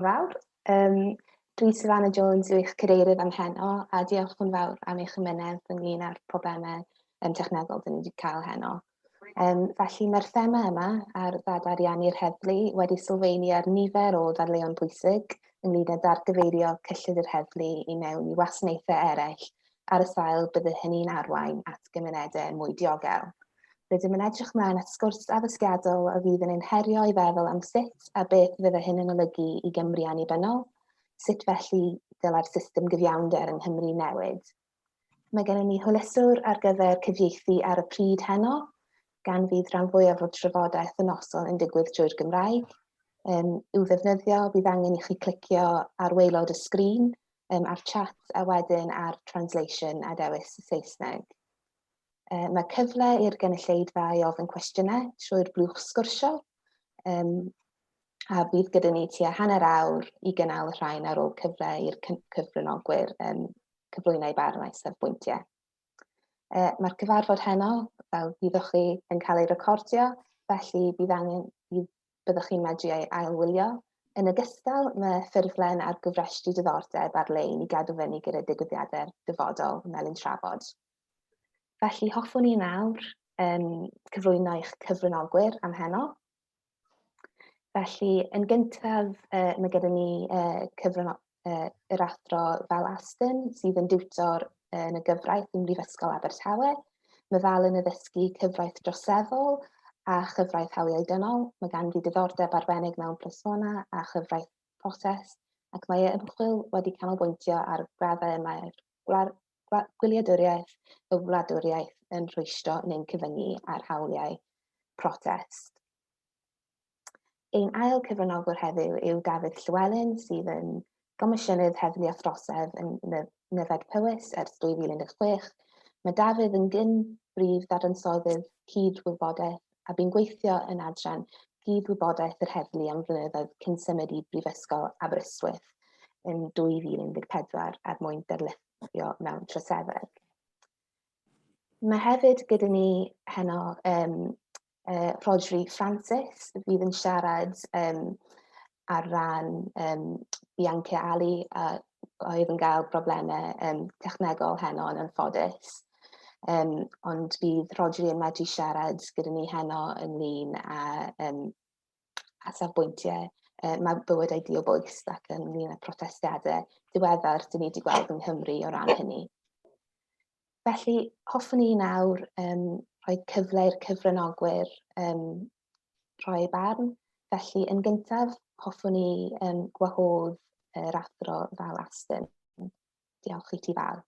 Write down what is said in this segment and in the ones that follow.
fawr. Dwi'n Savannah Jones, yw eich cadeirydd am heno, a diolch yn fawr am eich ymunedd ynglyn â'r problemau technegol dyn ni wedi cael heno. Felly mae'r thema yma ar ddad-ariannu'r heddlu wedi sylfaenu ar nifer o ddadleuon pwysig ynglyn â dargyfeirio cyllid yr heddlu i mewn i wasanaethau eraill ar y sail bydd hynny'n arwain at gymunedau mwy diogel. Rydym yn edrych mlaen at sgwrs addysgiadol a fydd yn ein herio i feddwl am sut a beth fydd hyn yn olygu i Gymru annibynnol, sut felly dylai'r system gyfiawnder yng Nghymru newid. Mae gennym ni hwylyswr ar gyfer cyfieithu ar y pryd heno, gan fydd rhan fwyaf o'r trafodaeth y noson yn digwydd trwy'r Gymraeg. I'w ddefnyddio, bydd angen i chi clicio ar waelod y sgrin, ar chat a wedyn ar translation a dewis Saesneg. Mae cyfle i'r gynulleidfa i ofyn cwestiynau trwy'r blwch sgwrsio, a bydd gyda ni tua hanner awr i gynnal y rhain ar ôl cyfle i'r cyfranogwyr cyflwyno i barn a'i safbwyntiau. Mae'r cyfarfod heno, fel byddwch chi yn cael ei recordio, felly byddwch chi'n medru ei ailwylio. Yn ogystal, mae ffurflen ar gyfrestru diddordeb ar-lein i gadw fyny gyda digwyddiadau'r dyfodol fel yn trafod. Felly hoffwn i nawr cyflwyno eich cyfranogwyr am heno. Felly, yn gyntaf, mae gyda ni yr athro fel Aston, sydd yn diwtor yn y gyfraith ym Mhrifysgol Abertawe. Mae fel yn addysgu cyfraith droseddol a chyfraith hawliau dynol. Mae ganddi diddordeb arbennig mewn persona a chyfraith protest, ac mae ymchwil wedi canolbwyntio ar graddau mae'r gwyliadwriaeth y wladwriaeth yn rhwystro neu'n cyfyngu ar hawliau protest. Ein ail cyfranogwr heddiw yw Dafydd Llywelyn, sydd yn gomisiynydd heddlu a throsedd yn Nyfed Powys ers 2016. Mae Dafydd yn gyn-brif ddadansoddydd cyd-wybodaeth a bu'n gweithio yn adran cyd-wybodaeth yr heddlu am flynyddoedd cyn symud i Brifysgol Aberystwyth yn 2014 mwyn darlithio mewn troseddau. Mae hefyd gyda ni heno Rodri Francis, fydd yn siarad ar ran Bianca Ali oedd yn cael problemau technegol heno yn anffodus. Ond bydd Rodri yn medru siarad gyda ni heno ynglyn â safbwyntiau mae bywydau diobwys ac ynglyn â protestiadau diweddar dyn ni wedi gweld yng Nghymru o ran hynny. Felly, hoffwn i nawr rhoi cyfle i'r cyfranogwyr rhoi barn. Felly, yn gyntaf, hoffwn i gwahodd yr athro fel Aston. Diolch i ti fawr.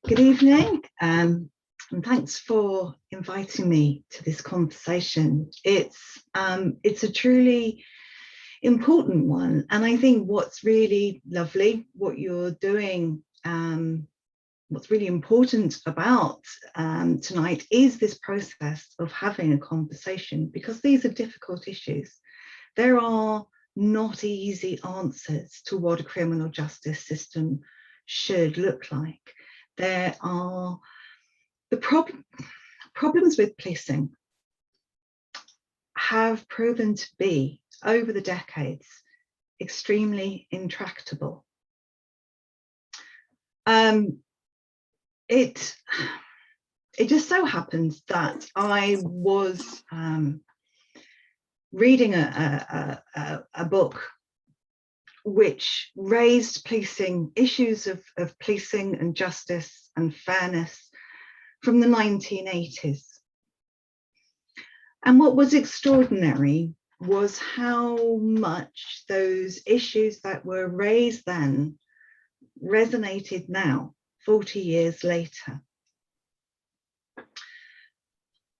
Good evening, and thanks for inviting me to this conversation. It's a truly important one, and I think what's really lovely, what you're doing, what's really important about tonight is this process of having a conversation, because these are difficult issues. There are not easy answers to what a criminal justice system should look like. There are the problems with policing have proven to be, over the decades, extremely intractable. It just so happens that I was reading a book which raised policing, issues of policing and justice and fairness from the 1980s. And what was extraordinary was how much those issues that were raised then resonated now, 40 years later.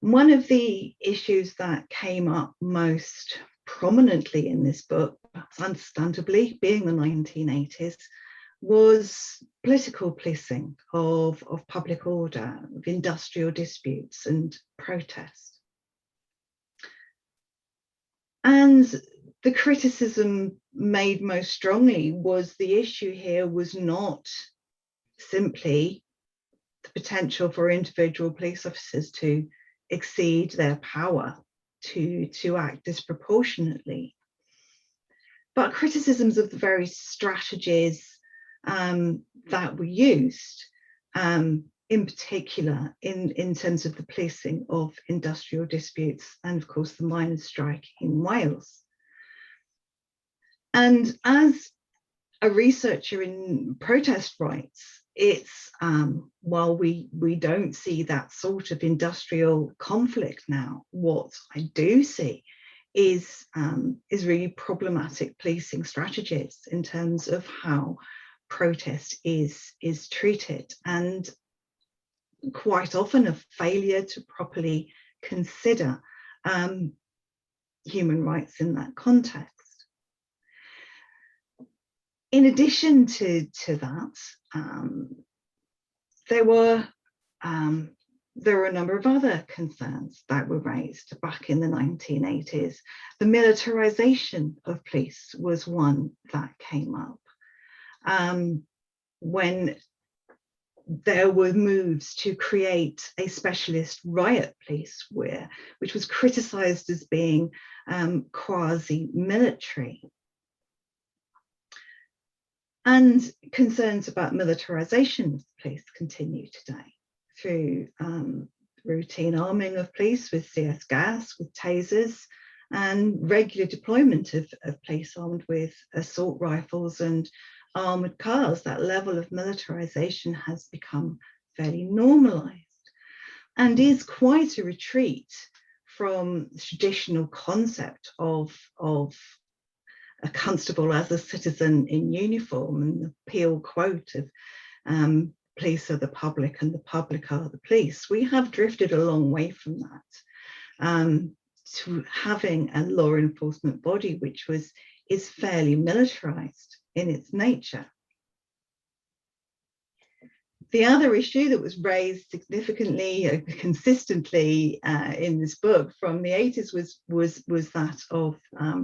One of the issues that came up most prominently in this book, understandably being the 1980s, was political policing of public order, of industrial disputes and protests. And the criticism made most strongly was the issue here was not simply the potential for individual police officers to exceed their power, to act disproportionately. But criticisms of the very strategies that were used, in particular in terms of the policing of industrial disputes and of course the miners' strike in Wales. And as a researcher in protest rights, it's while we don't see that sort of industrial conflict now, what I do see is really problematic policing strategies in terms of how protest is treated, and quite often a failure to properly consider human rights in that context. In addition to that, there were a number of other concerns that were raised back in the 1980s. The militarization of police was one that came up when there were moves to create a specialist riot police, which was criticized as being quasi-military. And concerns about militarization of the police continue today through routine arming of police with CS gas, with tasers, and regular deployment of police armed with assault rifles and armoured cars. That level of militarization has become fairly normalised and is quite a retreat from the traditional concept of a constable as a citizen in uniform, and the Peel quote of police are the public and the public are the police. We have drifted a long way from that to having a law enforcement body which is fairly militarized in its nature. The other issue that was raised significantly, consistently in this book from the 80s was that of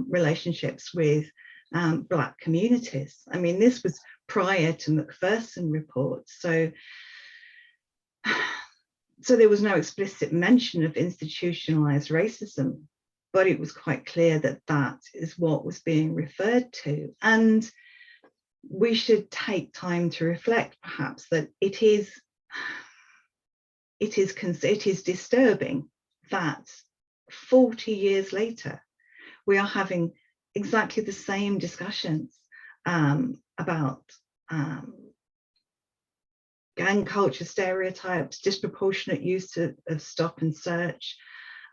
relationships with Black communities. I mean, this was prior to Macpherson reports, so there was no explicit mention of institutionalized racism, but it was quite clear that that is what was being referred to. And we should take time to reflect, perhaps, that it is disturbing that 40 years later we are having exactly the same discussions about gang culture stereotypes, disproportionate use of stop and search,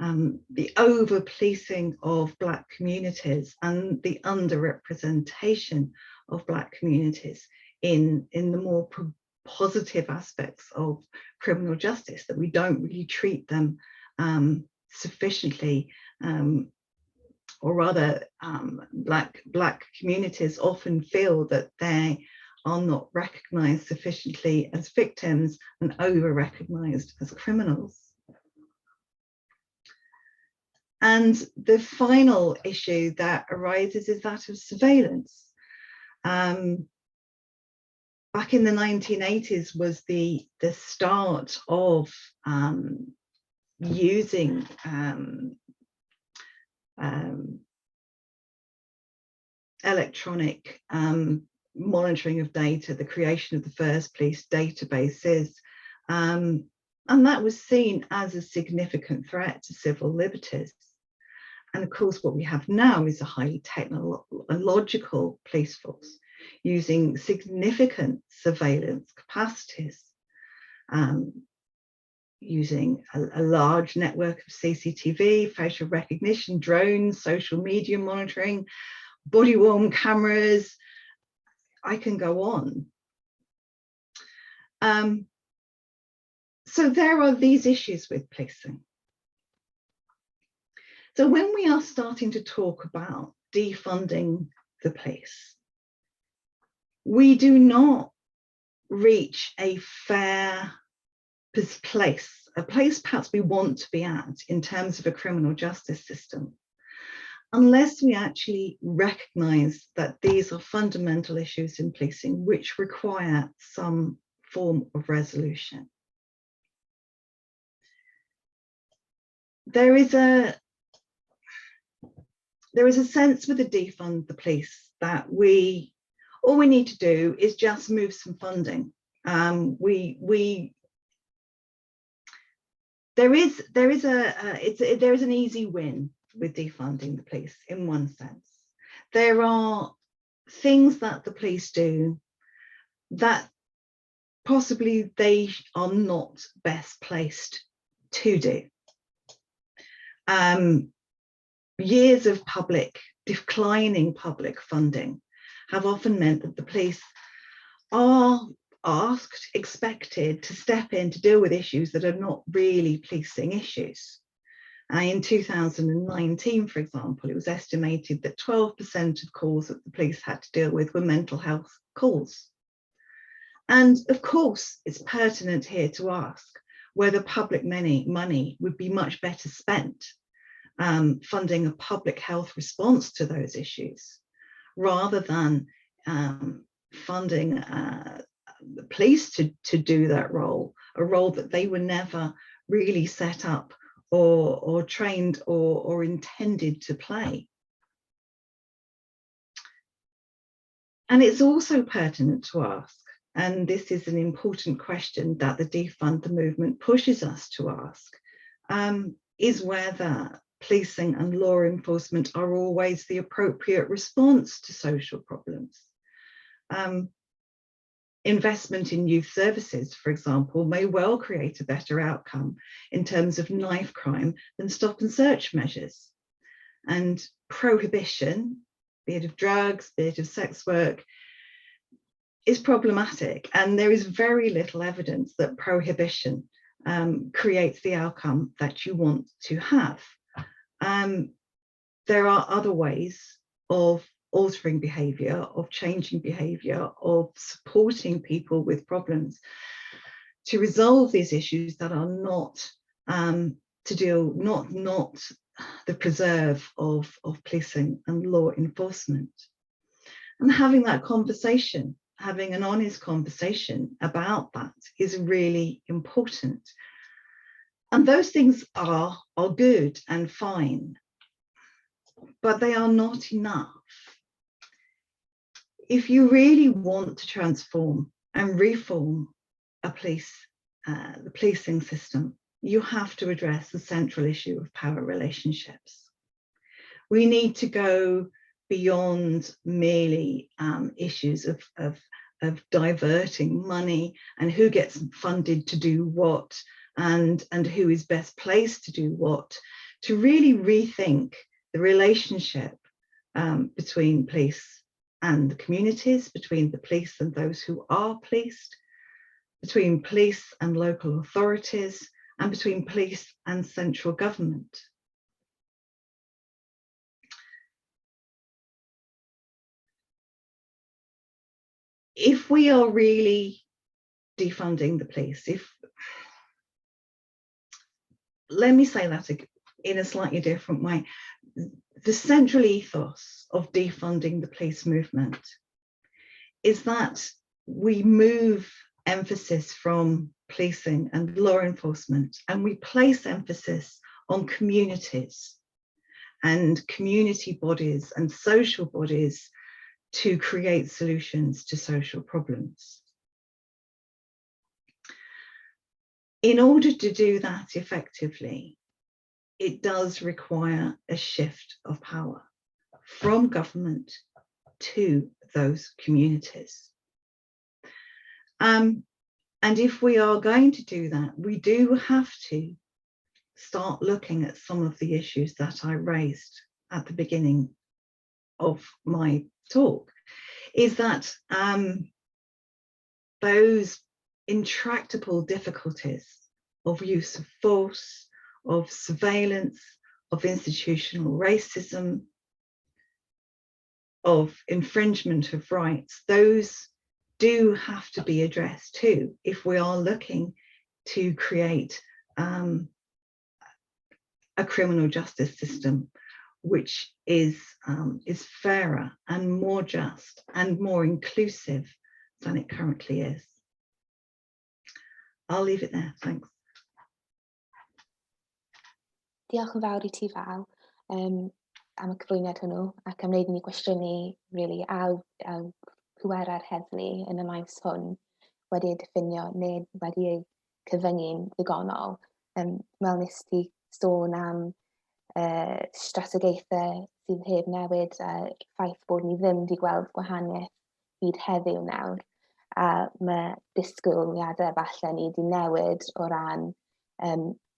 the over-policing of Black communities and the underrepresentation of Black communities in the more positive aspects of criminal justice, that we don't really treat them sufficiently, or rather Black communities often feel that they are not recognised sufficiently as victims and over-recognised as criminals. And the final issue that arises is that of surveillance. Back in the 1980s was the start of using electronic monitoring of data, the creation of the first police databases, and that was seen as a significant threat to civil liberties. And of course, what we have now is a highly technological police force using significant surveillance capacities, using a large network of CCTV, facial recognition, drones, social media monitoring, body-worn cameras. I can go on. So there are these issues with policing. So when we are starting to talk about defunding the police, we do not reach a fair place, a place perhaps we want to be at in terms of a criminal justice system, unless we actually recognise that these are fundamental issues in policing which require some form of resolution. there is a sense with the defund the police that all we need to do is just move some funding. There is an easy win with defunding the police in one sense. There are things that the police do that possibly they are not best placed to do. Years of declining public funding have often meant that the police are expected to step in to deal with issues that are not really policing issues. In 2019, for example, it was estimated that 12% of calls that the police had to deal with were mental health calls. And of course, it's pertinent here to ask whether public money would be much better spent funding a public health response to those issues, rather than funding the police to do that role, a role that they were never really set up or trained or intended to play. And it's also pertinent to ask, and this is an important question that the defund the movement pushes us to ask, is whether policing and law enforcement are always the appropriate response to social problems. Investment in youth services, for example, may well create a better outcome in terms of knife crime than stop and search measures. And prohibition, be it of drugs, be it of sex work, is problematic. And there is very little evidence that prohibition creates the outcome that you want to have. There are other ways of altering behaviour, of changing behaviour, of supporting people with problems to resolve these issues that are not not the preserve of policing and law enforcement. And having that conversation, having an honest conversation about that is really important. And those things are good and fine, but they are not enough. If you really want to transform and reform the policing system, you have to address the central issue of power relationships. We need to go beyond merely issues of diverting money and who gets funded to do what and who is best placed to do what, to really rethink the relationship between police and the communities, between the police and those who are policed, between police and local authorities, and between police and central government. If we are really defunding the police, let me say that in a slightly different way. The central ethos of defunding the police movement is that we move emphasis from policing and law enforcement, and we place emphasis on communities and community bodies and social bodies to create solutions to social problems. In order to do that effectively, it does require a shift of power from government to those communities. And if we are going to do that, we do have to start looking at some of the issues that I raised at the beginning of my talk, is that those intractable difficulties of use of force, of surveillance, of institutional racism, of infringement of rights, those do have to be addressed too, if we are looking to create a criminal justice system which is fairer and more just and more inclusive than it currently is. I'll leave it there, thanks. Diolch yn fawr I ti Fal am y cyflwyniad hwnnw ac am wneud I ni gwestiynu really a pwerau'r heddlu yn y maes hwn wedi ei diffinio neu wedi ei cyfyngu'n ddigonol. Fel nes ti sôn am strategaethau sydd heb newid a'r ffaith bod ni ddim wedi gweld gwahaniaeth hyd heddiw nawr. A mae disgwyliadau falle ni wedi newid o ran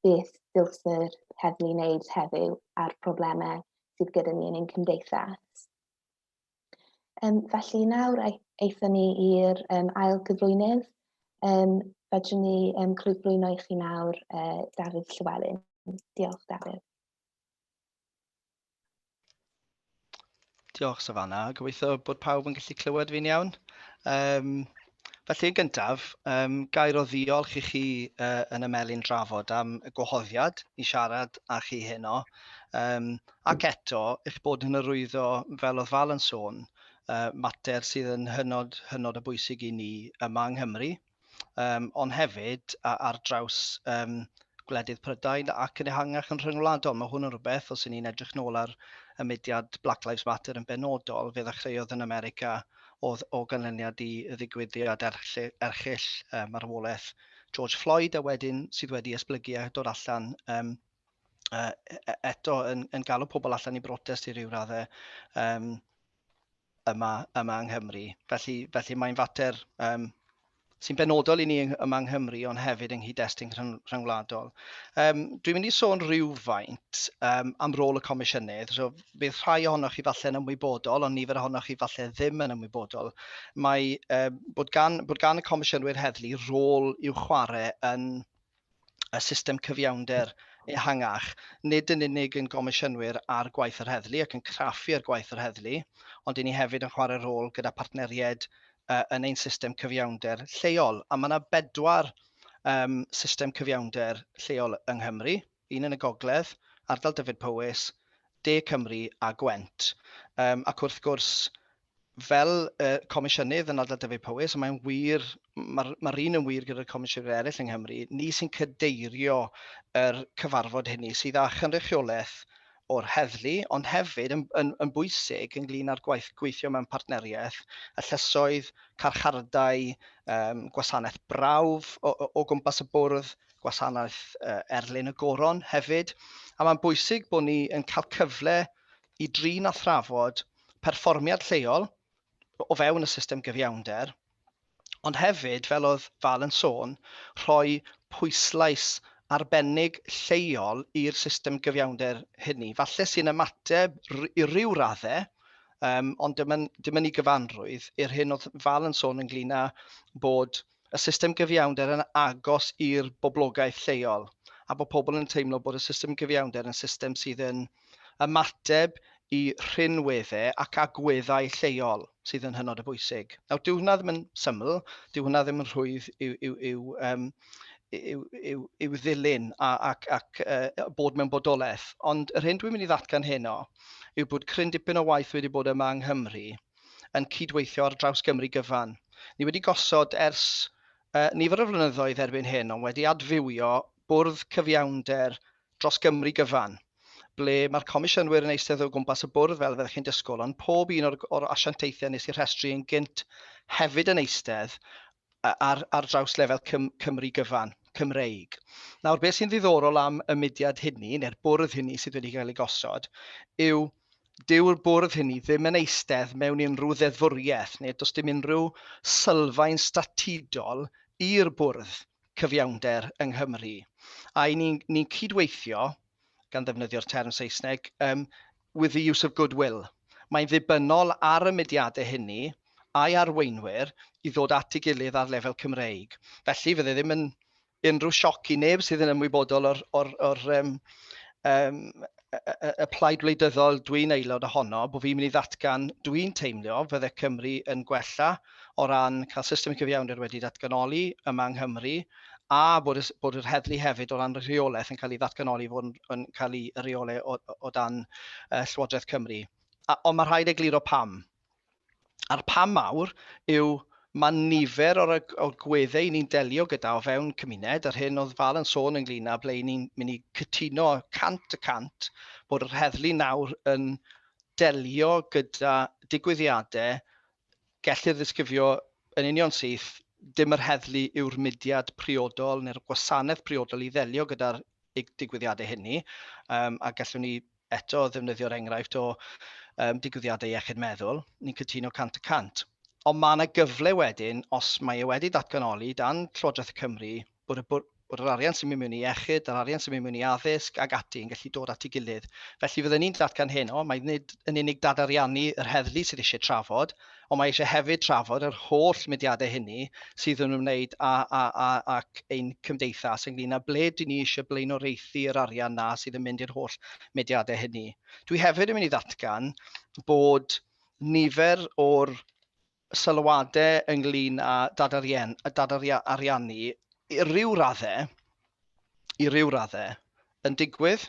beth dylsir heddlu wneud heddiw a'r problemau sydd gyda ni yn ein cymdeithas. Felly nawr eithon ni i'r ail gyflwynydd. Fedrwn ni crybwyno I chi nawr Dafydd Llywelyn. Diolch Dafydd. Diolch Savannah, gobeithio bod pawb yn gallu clywed fi'n iawn. Felly yn gyntaf, gair o ddiolch I chi yn y melyn drafod am y gwahoddiad I siarad â chi heno. Ac eto, eich bod yn arwyddo fel oedd Fal yn sôn, mater sydd yn hynod o bwysig I ni yma yng Nghymru, ond hefyd ar draws gwledydd Prydain ac yn ehangach yn rhyngwladol. Mae hwn yn rhywbeth os 'yn ni'n edrych nôl ar y mudiad Black Lives Matter yn benodol, fe ddechreuodd yn America o ganlyniad I y ddigwyddiad erchyll marwolaeth George Floyd a wedyn sydd wedi esblygu a dod allan eto yn galw pobl allan I brotest I ryw raddau yma yng Nghymru. Felly mae'n fater sy'n benodol I ni yma yng Nghymru, ond hefyd yng nghyd-destun rhyngwladol. Dwi'n mynd I sôn rhywfaint am rôl y Comisiynydd. So, bydd rhai ohonoch chi falle yn ymwybodol, ond nifer ohonoch chi falle ddim yn ymwybodol. Mae bod gan y Comisiynwyr heddlu rôl i'w chwarae yn y system cyfiawnder ehangach, nid yn unig yn gomisiynwyr ar gwaith yr heddlu ac yn craffu'r gwaith yr heddlu, ond 'yn ni hefyd yn chwarae rôl gyda partneriaid yn ein system cyfiawnder lleol. A mae yna 4 system cyfiawnder lleol yng Nghymru, un yn y Gogledd, ardal Dyfed Powys, De Cymru a Gwent. Ac wrth gwrs, fel Comisiynydd yn ardal Dyfed Powys, mae'r un yn wir gyda'r Comisiynydd eraill yng Nghymru, ni sy'n cadeirio yr cyfarfod hynny sydd â chynrychiolaeth o'r heddlu, ond hefyd yn bwysig ynglyn â'r gweithio mewn partneriaeth, y llysoedd, carchardai, gwasanaeth brawf o gwmpas y bwrdd, gwasanaeth Erlyn y Goron hefyd. A mae'n bwysig bod ni yn cael cyfle I drin a thrafod perfformiad lleol o fewn y system gyfiawnder, ond hefyd, fel oedd Fal yn sôn, rhoi pwyslais arbennig lleol i'r system gyfiawnder hynny. Falle sy'n ymateb I ryw raddau, ond dim yn ei gyfanrwydd i'r hyn oedd Fal yn sôn ynglyn â bod y system gyfiawnder yn agos i'r boblogaeth lleol, a bod pobl yn teimlo bod y system gyfiawnder yn system sydd yn ymateb I rhinweddau ac agweddau lleol sydd yn hynod o bwysig. Nawr, dyw hwnna ddim yn syml, dyw hwnna ddim yn rhwydd i'w ddilyn ac bod mewn bodolaeth. Ond yr hyn dwi'n mynd I ddatgan heno yw bod cryn dipyn o waith wedi bod yma yng Nghymru yn cydweithio ar draws Gymru gyfan. Ni wedi gosod ers nifer o flynyddoedd erbyn hyn, ond wedi adfywio bwrdd cyfiawnder dros Gymru gyfan, ble mae'r Comisiynydd yn eistedd o gwmpas y bwrdd fel fyddech chi'n disgwyl, ond pob un o'r asiantaethau nes I rhestru yn gynt hefyd yn eistedd ar draws lefel Cymru gyfan, Cymreig. Nawr, beth sy'n ddiddorol am y mudiad hynny, neu'r bwrdd hynny sydd wedi cael ei gosod, yw dyw'r bwrdd hynny ddim yn eistedd mewn unrhyw ddeddfwriaeth, neu does dim unrhyw sylfaen statudol i'r bwrdd cyfiawnder yng Nghymru. A ni'n cydweithio, gan ddefnyddio'r term Saesneg, with the use of goodwill. Mae'n ddibynnol ar y mudiadau hynny a'i arweinwyr I ddod at ei gilydd ar lefel Cymreig. Felly fydde ddim yn unrhyw sioc I neb sydd yn ymwybodol o'r y plaid wleidyddol dwi'n aelod ohono, bod fi'n mynd I ddatgan dwi'n teimlo fydde Cymru yn gwella o ran cael system cyfiawnder wedi datganoli yma yng Nghymru, a bod yr heddlu hefyd o ran y rheolaeth yn cael ei ddatganoli fod yn cael ei reolau o dan Llywodraeth Cymru. Ond mae rhaid egluro pam. A'r pam mawr yw Mae nifer o'r gweddau ni'n delio gyda o fewn cymuned, yr hyn oedd Fal yn sôn ynglyn â ble ni'n mynd i cytuno 100% bod yr heddlu nawr yn delio gyda digwyddiadau gellir ddisgrifio yn union syth, dim yr heddlu yw'r mudiad priodol neu'r gwasanaeth priodol i ddelio gyda'r digwyddiadau hynny, a gallwn ni eto ddefnyddio'r enghraifft o digwyddiadau iechyd meddwl, ni'n cytuno 100%. Ond mae yna gyfle wedyn, os mae e wedi datganoli dan Llywodraeth Cymru, bod yr arian sy'n mynd mewn i iechyd, yr arian sy'n mynd mewn i addysg ac ati yn gallu dod at ei gilydd. Felly fydden ni'n datgan heno, mae nid yn unig dad-ariannu'r heddlu sydd eisiau trafod, ond mae eisiau hefyd trafod yr holl mudiadau hynny sydd yn ymwneud ac ein cymdeithas ynglyn â ble dyn ni eisiau blaenoraethu'r arian na sydd yn mynd i'r holl mudiadau hynny. Dwi hefyd yn mynd i ddatgan bod nifer o'r sylwadau ynglyn â dad-ariannu i ryw raddau yn digwydd,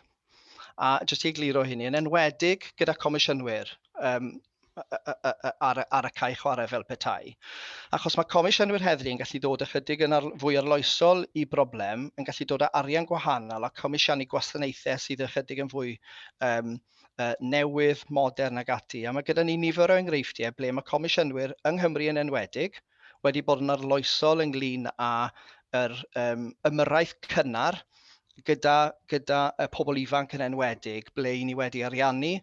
a jyst i egluro hynny, yn enwedig gyda comisiynwyr ar y cae chwarae fel petai. Achos mae comisiynwyr heddlu yn gallu dod ychydig yn fwy arloesol i broblem, yn gallu dod â arian gwahanol a comisiynu gwasanaethau sydd ychydig yn fwy newydd, modern ag ati. A mae gyda ni nifer o enghreifftiau ble mae comisiynwyr yng Nghymru yn enwedig wedi bod yn arloesol ynglyn â ymyrraeth cynnar gyda y pobl ifanc yn enwedig ble ni wedi ariannu.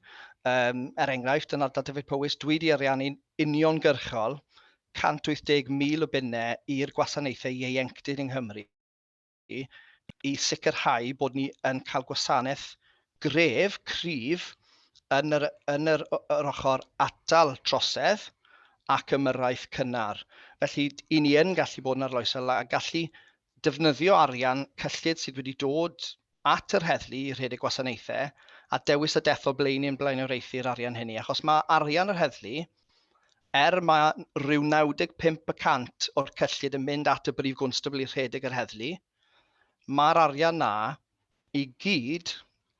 Enghraifft, yn ardal Dyfed Powys, dwi wedi ariannu'n uniongyrchol 180,000 o bunnau i'r gwasanaethau ieuenctid yng Nghymru i sicrhau bod ni yn cael gwasanaeth gref, cryf, yn yr ochr atal trosedd ac ymyrraeth cynnar. Felly, i ni yn gallu bod yn arloesol a gallu defnyddio arian cyllid sydd wedi dod at yr heddlu i rhedeg gwasanaethau a dewis y dethol blaen i'n blaenoraethu'r arian hynny. Achos mae arian yr heddlu, mae rhyw 95% o'r cyllid yn mynd at y brif gwnstabl i rhedeg yr heddlu, mae'r arian na i gyd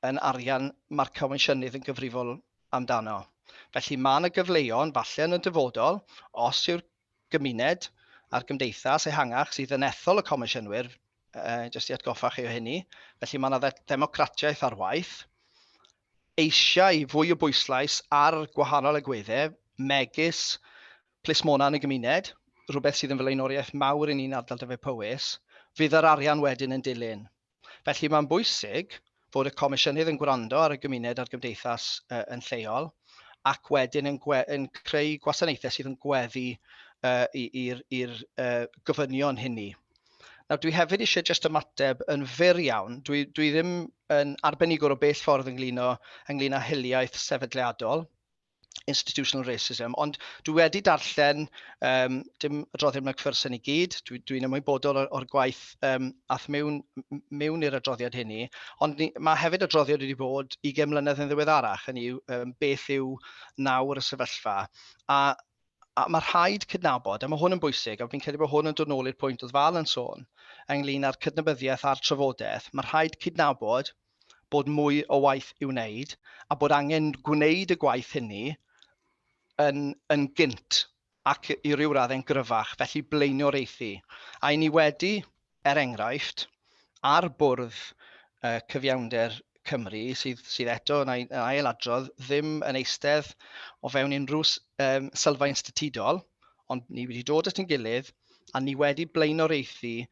yn arian mae'r comisiynydd yn gyfrifol amdano. Felly mae yna gyfleon, falle yn y dyfodol, os yw'r gymuned a'r gymdeithas ehangach sydd yn ethol y comisiynnwyr, jyst i atgoffa chi o hynny, felly mae yna ddemocratiaeth ar waith, eisiau fwy o bwyslais ar gwahanol agweddau, megis plismona yn y gymuned, rhywbeth sydd yn flaenoriaeth mawr yn un ardal Dyfed Powys, fydd yr arian wedyn yn dilyn. Felly mae'n bwysig fod y comisiynydd yn gwrando ar y gymuned a'r gymdeithas yn lleol ac wedyn yn creu gwasanaethau sydd yn gweddu i'r gofynion hynny. Nawr, dwi hefyd eisiau just ymateb yn fyr iawn. Dwi ddim yn arbenigwr o bell ffordd ynglyn â hiliaeth sefydliadol, institutional racism, ond dwi wedi darllen dim adroddiad Macpherson i gyd, dwi'n ymwybodol o'r gwaith ath mewn i'r adroddiad hynny, ond mae hefyd adroddiad wedi bod 20 mlynedd yn ddiweddarach, hynny yw beth yw nawr y sefyllfa. A mae rhaid cydnabod, a mae hwn yn bwysig, a fi'n credu bod hwn yn dod nôl i'r pwynt oedd Fal yn sôn, ynglyn â'r cydnabyddiaeth a'r trafodaeth, mae rhaid cydnabod bod mwy o waith i'w wneud, a bod angen gwneud y gwaith hynny yn gynt ac i ryw raddau'n gryfach, felly blaenoraethu. A ni wedi, enghraifft, ar bwrdd cyfiawnder Cymru, sydd eto yn ailadrodd, ddim yn eistedd o fewn unrhyw sylfaen statudol, ond ni wedi dod at ein gilydd, a ni wedi blaenoraethu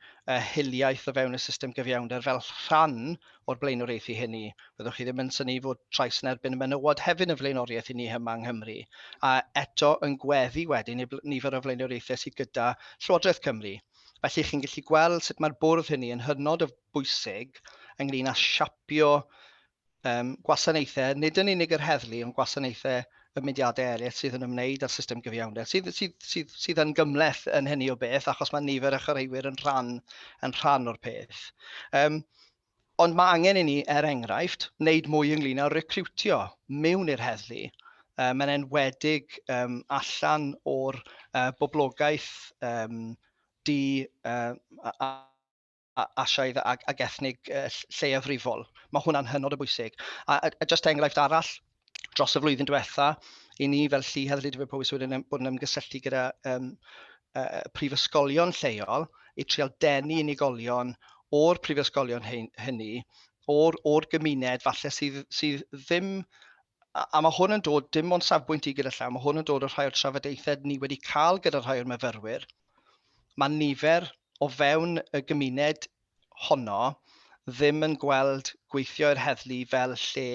hiliaeth o fewn y system gyfiawnder fel rhan o'r blaenoraethu hynny. Byddwch chi ddim yn synnu fod trais yn erbyn y menywod hefyd yn flaenoriaeth i ni yma yng Nghymru. A eto yn gweddu wedyn nifer o flaenoraethau sydd gyda Llywodraeth Cymru. Felly chi'n gallu gweld sut mae'r bwrdd hynny yn hynod o bwysig ynglyn â siapio gwasanaethau, nid yn unig yr heddlu, ond gwasanaethau y mudiadau eraill sydd yn ymwneud â'r system gyfiawnder, sydd yn gymleth yn hynny o beth, achos mae nifer y chwaraewyr yn rhan o'r peth. Ond mae angen i ni, enghraifft, wneud mwy ynglyn â recriwtio mewn i'r heddlu. Mae'n enwedig allan o'r boblogaeth asiaidd ag ethnig lleiafrifol. Mae hwnna'n hynod o bwysig. A jyst enghraifft arall, dros y flwyddyn diwetha, i ni fel Llu Heddlu Dyfed Powys wedi bod yn ymgysylltu gyda prifysgolion lleol i trial denu unigolion o'r prifysgolion hynny, o'r gymuned falle sydd ddim, a mae hwn yn dod dim ond safbwynt i gyda llaw, mae hwn yn dod o'r rhai o'r trafodaethau ni wedi cael gyda rhai o'r myfyrwyr. Mae nifer o fewn y gymuned honno ddim yn gweld gweithio i'r heddlu fel lle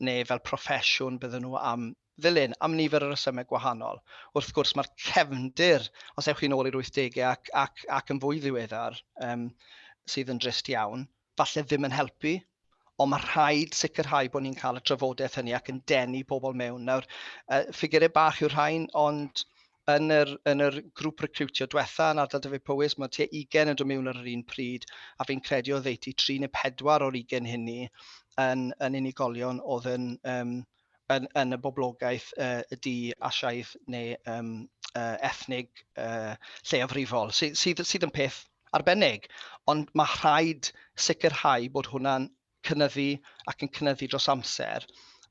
neu fel proffesiwn bydden nhw am ddylun, am nifer o resymau gwahanol. Wrth gwrs, mae'r cefndir, os ewch chi nôl i'r 80au ac yn fwy ddiweddar, sydd yn drist iawn, falle ddim yn helpu, ond mae rhaid sicrhau bod ni'n cael y trafodaeth hynny ac yn denu pobl mewn. Nawr, ffigurau bach yw'r rhain, ond yn yr grŵp recrwtio diwetha yn ardal Dyfed Powys, mae tua 20 yn dod mewn ar yr un pryd, a fi'n credu o ddeiti 3 neu 4 o'r 20 hynny yn unigolion oedd yn y boblogaeth y di-asiaidd neu ethnig lleiafrifol, sydd yn peth arbennig, ond mae rhaid sicrhau bod hwnna'n cynyddu ac yn cynyddu dros amser,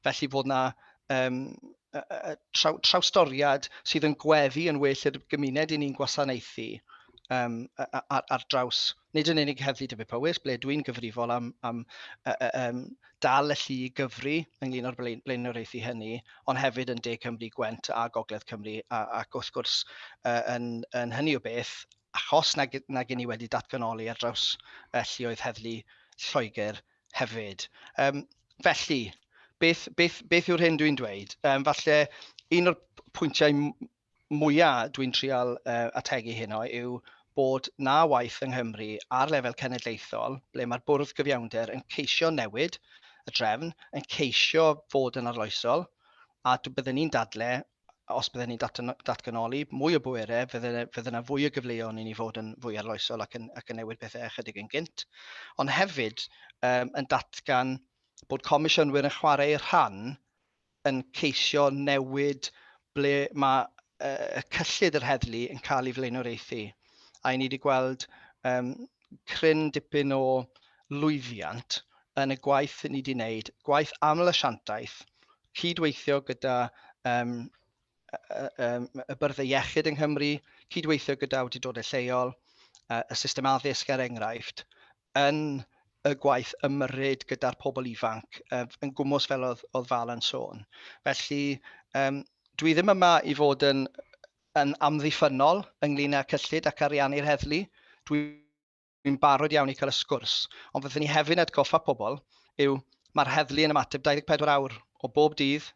felly bod yna trawstoriad sydd yn gweddu yn well i'r gymuned i ni'n gwasanaethu ar draws, nid yn unig heddlu Dyfed Powys, ble dwi'n gyfrifol am dal y llu gyfri ynglyn â'r blaenoriaethu hynny, ond hefyd yn De Cymru, Gwent a Gogledd Cymru, ac wrth gwrs yn hynny o beth, achos nag i ni wedi datganoli ar draws lluoedd heddlu Lloegr hefyd. Felly, beth yw'r hyn dwi'n dweud? Falle un o'r pwyntiau mwyaf dwi'n trial ategu heno yw bod na waith yng Nghymru ar lefel cenedlaethol, ble mae'r bwrdd gyfiawnder yn ceisio newid y drefn, yn ceisio fod yn arloesol, a byddwn ni'n dadlau, os byddwn ni'n datganoli mwy o bwerau, fydd yna fwy o gyfleoedd i ni fod yn fwy arloesol ac yn newid pethau ychydig yn gynt. Ond hefyd yn datgan bod comisiynwyr yn chwarae rhan yn ceisio newid ble mae y cyllid yr heddlu yn cael ei flaenoriaethu. A ni wedi gweld cryn dipyn o lwyddiant yn y gwaith ni wedi wneud, gwaith aml asiantaeth, cydweithio gyda y byrdde iechyd yng Nghymru, cydweithio gyda awdurdodau lleol, y system addysg er enghraifft, yn y gwaith ymyrryd gyda'r pobl ifanc, yn gwmws fel oedd Fal yn sôn. Felly, dwi ddim yma i fod yn amddiffynol ynglyn â cyllid ac ariannu'r heddlu. Dwi'n barod iawn i cael y sgwrs, ond fyddwn ni hefyd atgoffa pobl yw mae'r heddlu yn ymateb 24 awr o bob dydd,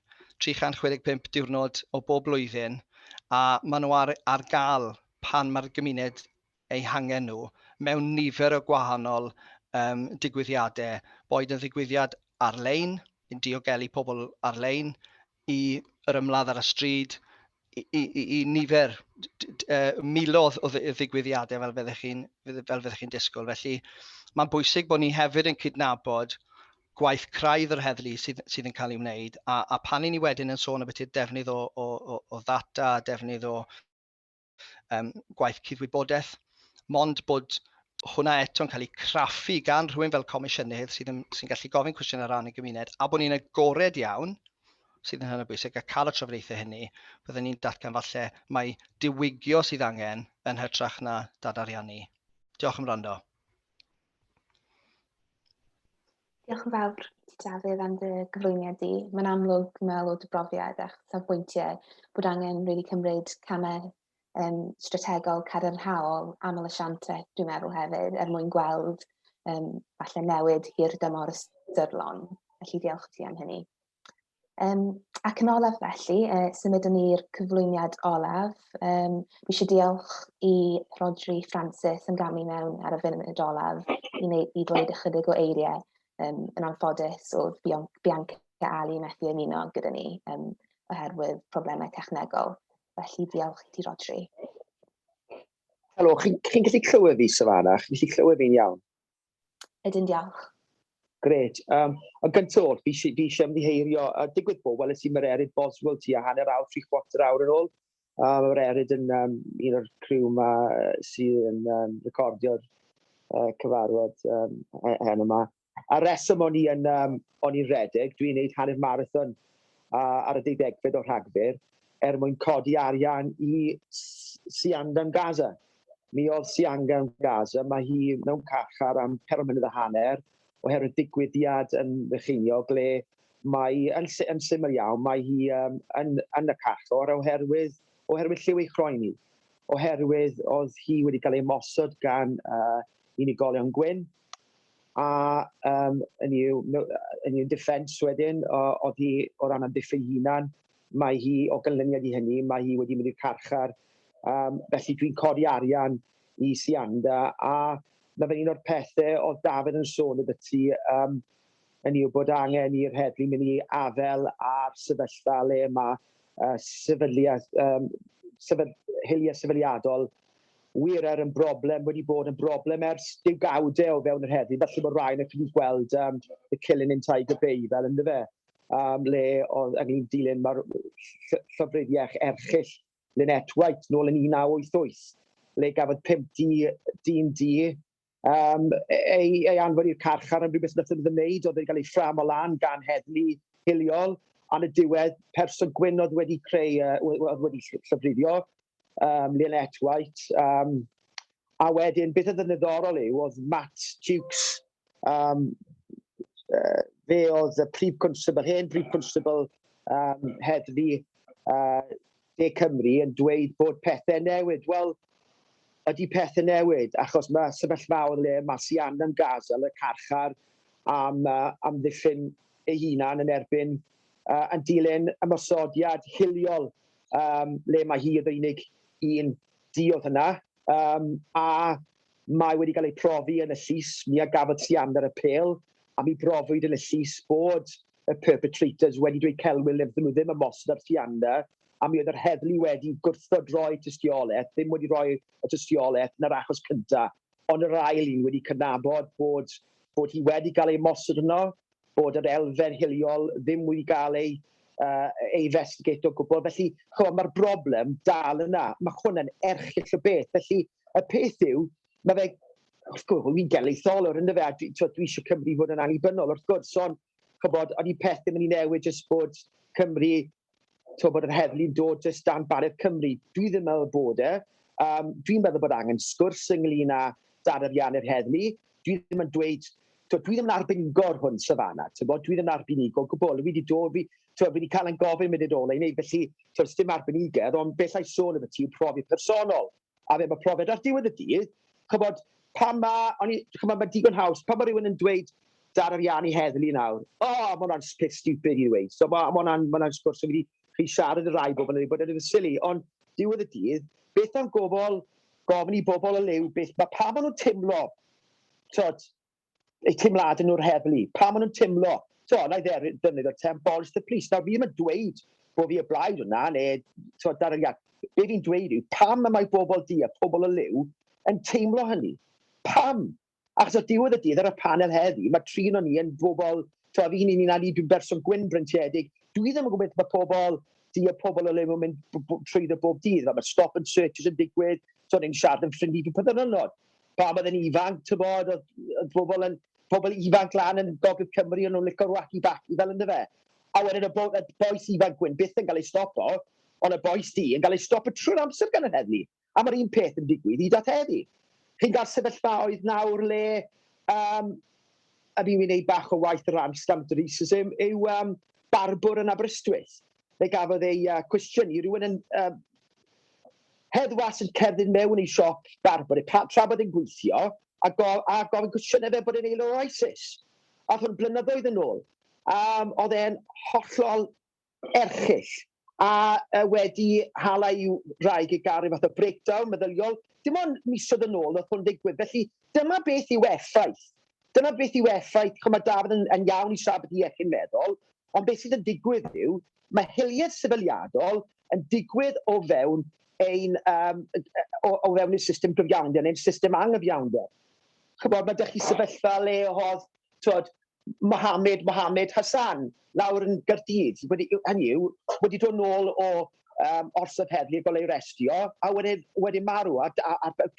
365 diwrnod o bob blwyddyn, a maen nhw ar gael pan mae'r gymuned eu hangen nhw mewn nifer o gwahanol digwyddiadau, boed yn ddigwyddiad ar-lein, yn diogelu pobl ar-lein, i yr ymladd ar y stryd, i nifer miloedd o ddigwyddiadau fel fyddech chi'n disgwyl. Felly mae'n bwysig bod ni hefyd yn cydnabod gwaith craidd yr heddlu sydd yn cael ei wneud, a pan i ni wedyn yn sôn ambiti'r defnydd o ddata, defnydd o gwaith cydwybodaeth, mond bod hwnna eto'n cael ei craffu gan rhywun fel comisiynydd sy'n gallu gofyn cwestiwn ar ran y gymuned, a bod ni'n agored iawn sydd yn hynny bwysig, a cael y trafodaethau hynny, byddwn ni'n datgan falle mae diwygio sydd angen yn hytrach na dad-ariannu. Diolch am wrando. Diolch yn fawr, Dafydd, am dy gyflwyniad di. Mae'n amlwg mewn o dy brofiad a'ch safbwyntiau bod angen rili cymryd camau strategol cadarnhaol aml asiantaeth, dwi'n meddwl hefyd, mwyn gweld falle newid hir dymor ystyrlon. Felly diolch ti am hynny. Ac yn olaf felly, symudwn ni'r cyflwyniad olaf. Dwi eisiau diolch i Rodri Francis yn gamu mewn ar y funud olaf i dweud ychydig o eiriau yn anffodus oedd Bianca Ali methu ymuno gyda ni oherwydd problemau technegol. Felly diolch i ti, Rodri. Helo, chi'n gallu clywed fi, Savannah? Chi'n gallu clywed fi'n iawn? Ydyn, diolch. Gret. Yn gyntaf, fi eisiau ymddiheurio, digwydd bod, wel, ys i'n Eryr Boswell ti a hanner awr, 3/4 awr yn ôl. Mae'r Eryr yn un o'r criw yma sydd yn recordio'r cyfarfod hyn yma. A reswm o'n i'n redeg, dwi'n gwneud hanner marathon ar y 18fed o Rhagfyr, mwyn codi arian i Siandan Gaza. Mi oedd Siandan Gaza, mae hi mewn carchar am 4 munud a hanner oherwydd digwyddiad yn Frycheiniog le mae yn syml iawn, mae hi yn y carchar oherwydd lliw ei chroeni. Oherwydd oedd hi wedi cael ei mosod gan unigolion gwyn a yn i'w defence wedyn oedd hi o ran amddiffyn hunan, mae hi o ganlyniad i hynny, mae hi wedi mynd i'r carchar. Felly dwi'n codi arian i Sianda a mae fe'n un o'r pethau oedd Dafydd yn sôn ydy ti yn i'w bod angen i'r heddlu mynd i afel a'r sefyllfa le mae hiliau sefydliadol wir yn broblem, wedi bod yn broblem ers degawdau o fewn yr heddlu. Felly bod rhain yn wedi gweld y Cilyn yn Tiger Bay fel ynddo fe, le oedd yn un dilyn mae'r llofruddiach erchill Lynette White nôl yn 1988, le gafodd 5 D&D ei anfon i'r carchar am rhywbeth nath yn ymwneud, oedd wedi cael ei ffram o lan gan heddlu hiliol, a yn y diwedd person gwyn oedd wedi llofruddio, Lynette White, a wedyn beth oedd yn ddiddorol oedd Matt Dukes, fe oedd y prif constable, hen prif constable heddlu De Cymru yn dweud bod pethau newid. Wel, ydy pethau newid, achos mae sefyllfaoedd le mae Siandan Gaza y carchar am ddiffyn ei hunan yn erbyn yn dilyn ymosodiad hiliol le mae hi oedd unig un diodd hynna, a mae wedi cael ei profi yn y llys, mi a gafodd Siandar y pêl, a mi brofwyd yn y llys bod y perpetrators wedi dweud celwyl iddyn nhw ddim ymosod ar Siandar, a mi oedd yr heddlu wedi gwrthod roi tystiolaeth, ddim wedi rhoi y tystiolaeth yn yr achos cyntaf, ond yr ail un wedi cynabod bod hi wedi cael ei mosod yno, bod yr elfen hiliol ddim wedi cael ei investigate o gwbl. Felly, mae'r broblem dal yna. Mae hwnna'n erchill o beth. Felly, y peth yw, mae fe, wrth gwrs, fi'n geleitholwr ynddo fe, dwi eisiau Cymru fod yn annibynnol, wrth gwrs, ond oedd i pethau mynd i newid jyst bod Cymru, bod yr heddlu'n dod jyst dan baredd Cymru. Dwi ddim yn meddwl bod e. Dwi'n meddwl bod angen sgwrs ynglyn â ddad-ariannu'r heddlu. Dwi ddim yn dweud, dwi ddim yn arbenigo'r hwn safanna. Dwi ddim yn arbenigo gwbl. Fi wedi cael yn gofyn mynd i'r olau i wneud, felly dim arbenigedd, ond beth ai sôn efo ti yw profi personol. A fe mae profiad ar diwedd y dydd, pan mae digon haws, pan mae rhywun yn dweud dad-ariannu heddlu nawr, mae hwnna'n peth stupid i ddweud. So mae hwnna'n sgwrs o fi chi siarad y rai bobl yn bod yn sili, ond diwedd y dydd, beth am gofyn i bobl o liw, mae pa maen nhw'n teimlo, eu teimlad yn nhw'r heddlu, pa maen nhw'n teimlo, na i ddefnyddio'r term abolish the police. Nawr, fi ddim yn dweud bod fi o blaid hwnna, neu darariad. Be fi'n dweud yw, pam mae bobl pobl o liw, yn teimlo hynny? Pam? Achos o diwedd y dydd ar y panel heddi, mae 3 o'n ni yn bobl, fi'n dwi'n berson gwyn bryntiedig, dwi ddim yn gwybod mae pobl o liw yn mynd trwyddo bob dydd, mae stop and searches yn digwydd, ni'n siarad yn ffrindig yn pyddynod. Pa oedd yn ifanc, pobl ifanc lan yn Gogledd Cymru yn nhw'n licio wacky backy fel ynddo fe. A wedyn y boes ifanc gwyn byth yn cael ei stopo, ond y boes di yn cael ei stopo trwy'r amser gan y heddlu. A mae'r un peth yn digwydd i dat heddi. Chi'n cael sefyllfaoedd nawr le, a fi'n gwneud bach o waith o ran stamp racism, yw barbwr yn Aberystwyth. Fe gafodd ei cwestiynu rhywun yn heddwas yn cerdded mewn i siop barbwr, tra bod e'n gweithio, a gofyn cwestiynau fe bod e'n aelod o ISIS. A hwn blynyddoedd yn ôl. Oedd e'n hollol erchill. A wedi hala i'w rhaid i gael fath o breakdown meddyliol. Dim ond misoedd yn ôl oedd hwn digwydd. Felly dyma beth yw effaith. Dyna beth yw effaith, mae Dafydd yn iawn i siarad i eich meddwl, ond beth sydd yn digwydd yw, mae hiliaeth sefydliadol yn digwydd o fewn y system gyfiawnder neu'n system anghyfiawnder. Mae ydych chi sefyllfa le oedd Mohammed Hassan lawr yn Gaerdydd, hynny yw, wedi dod nôl o orsaf heddlu gael ei restio, a wedi marw ar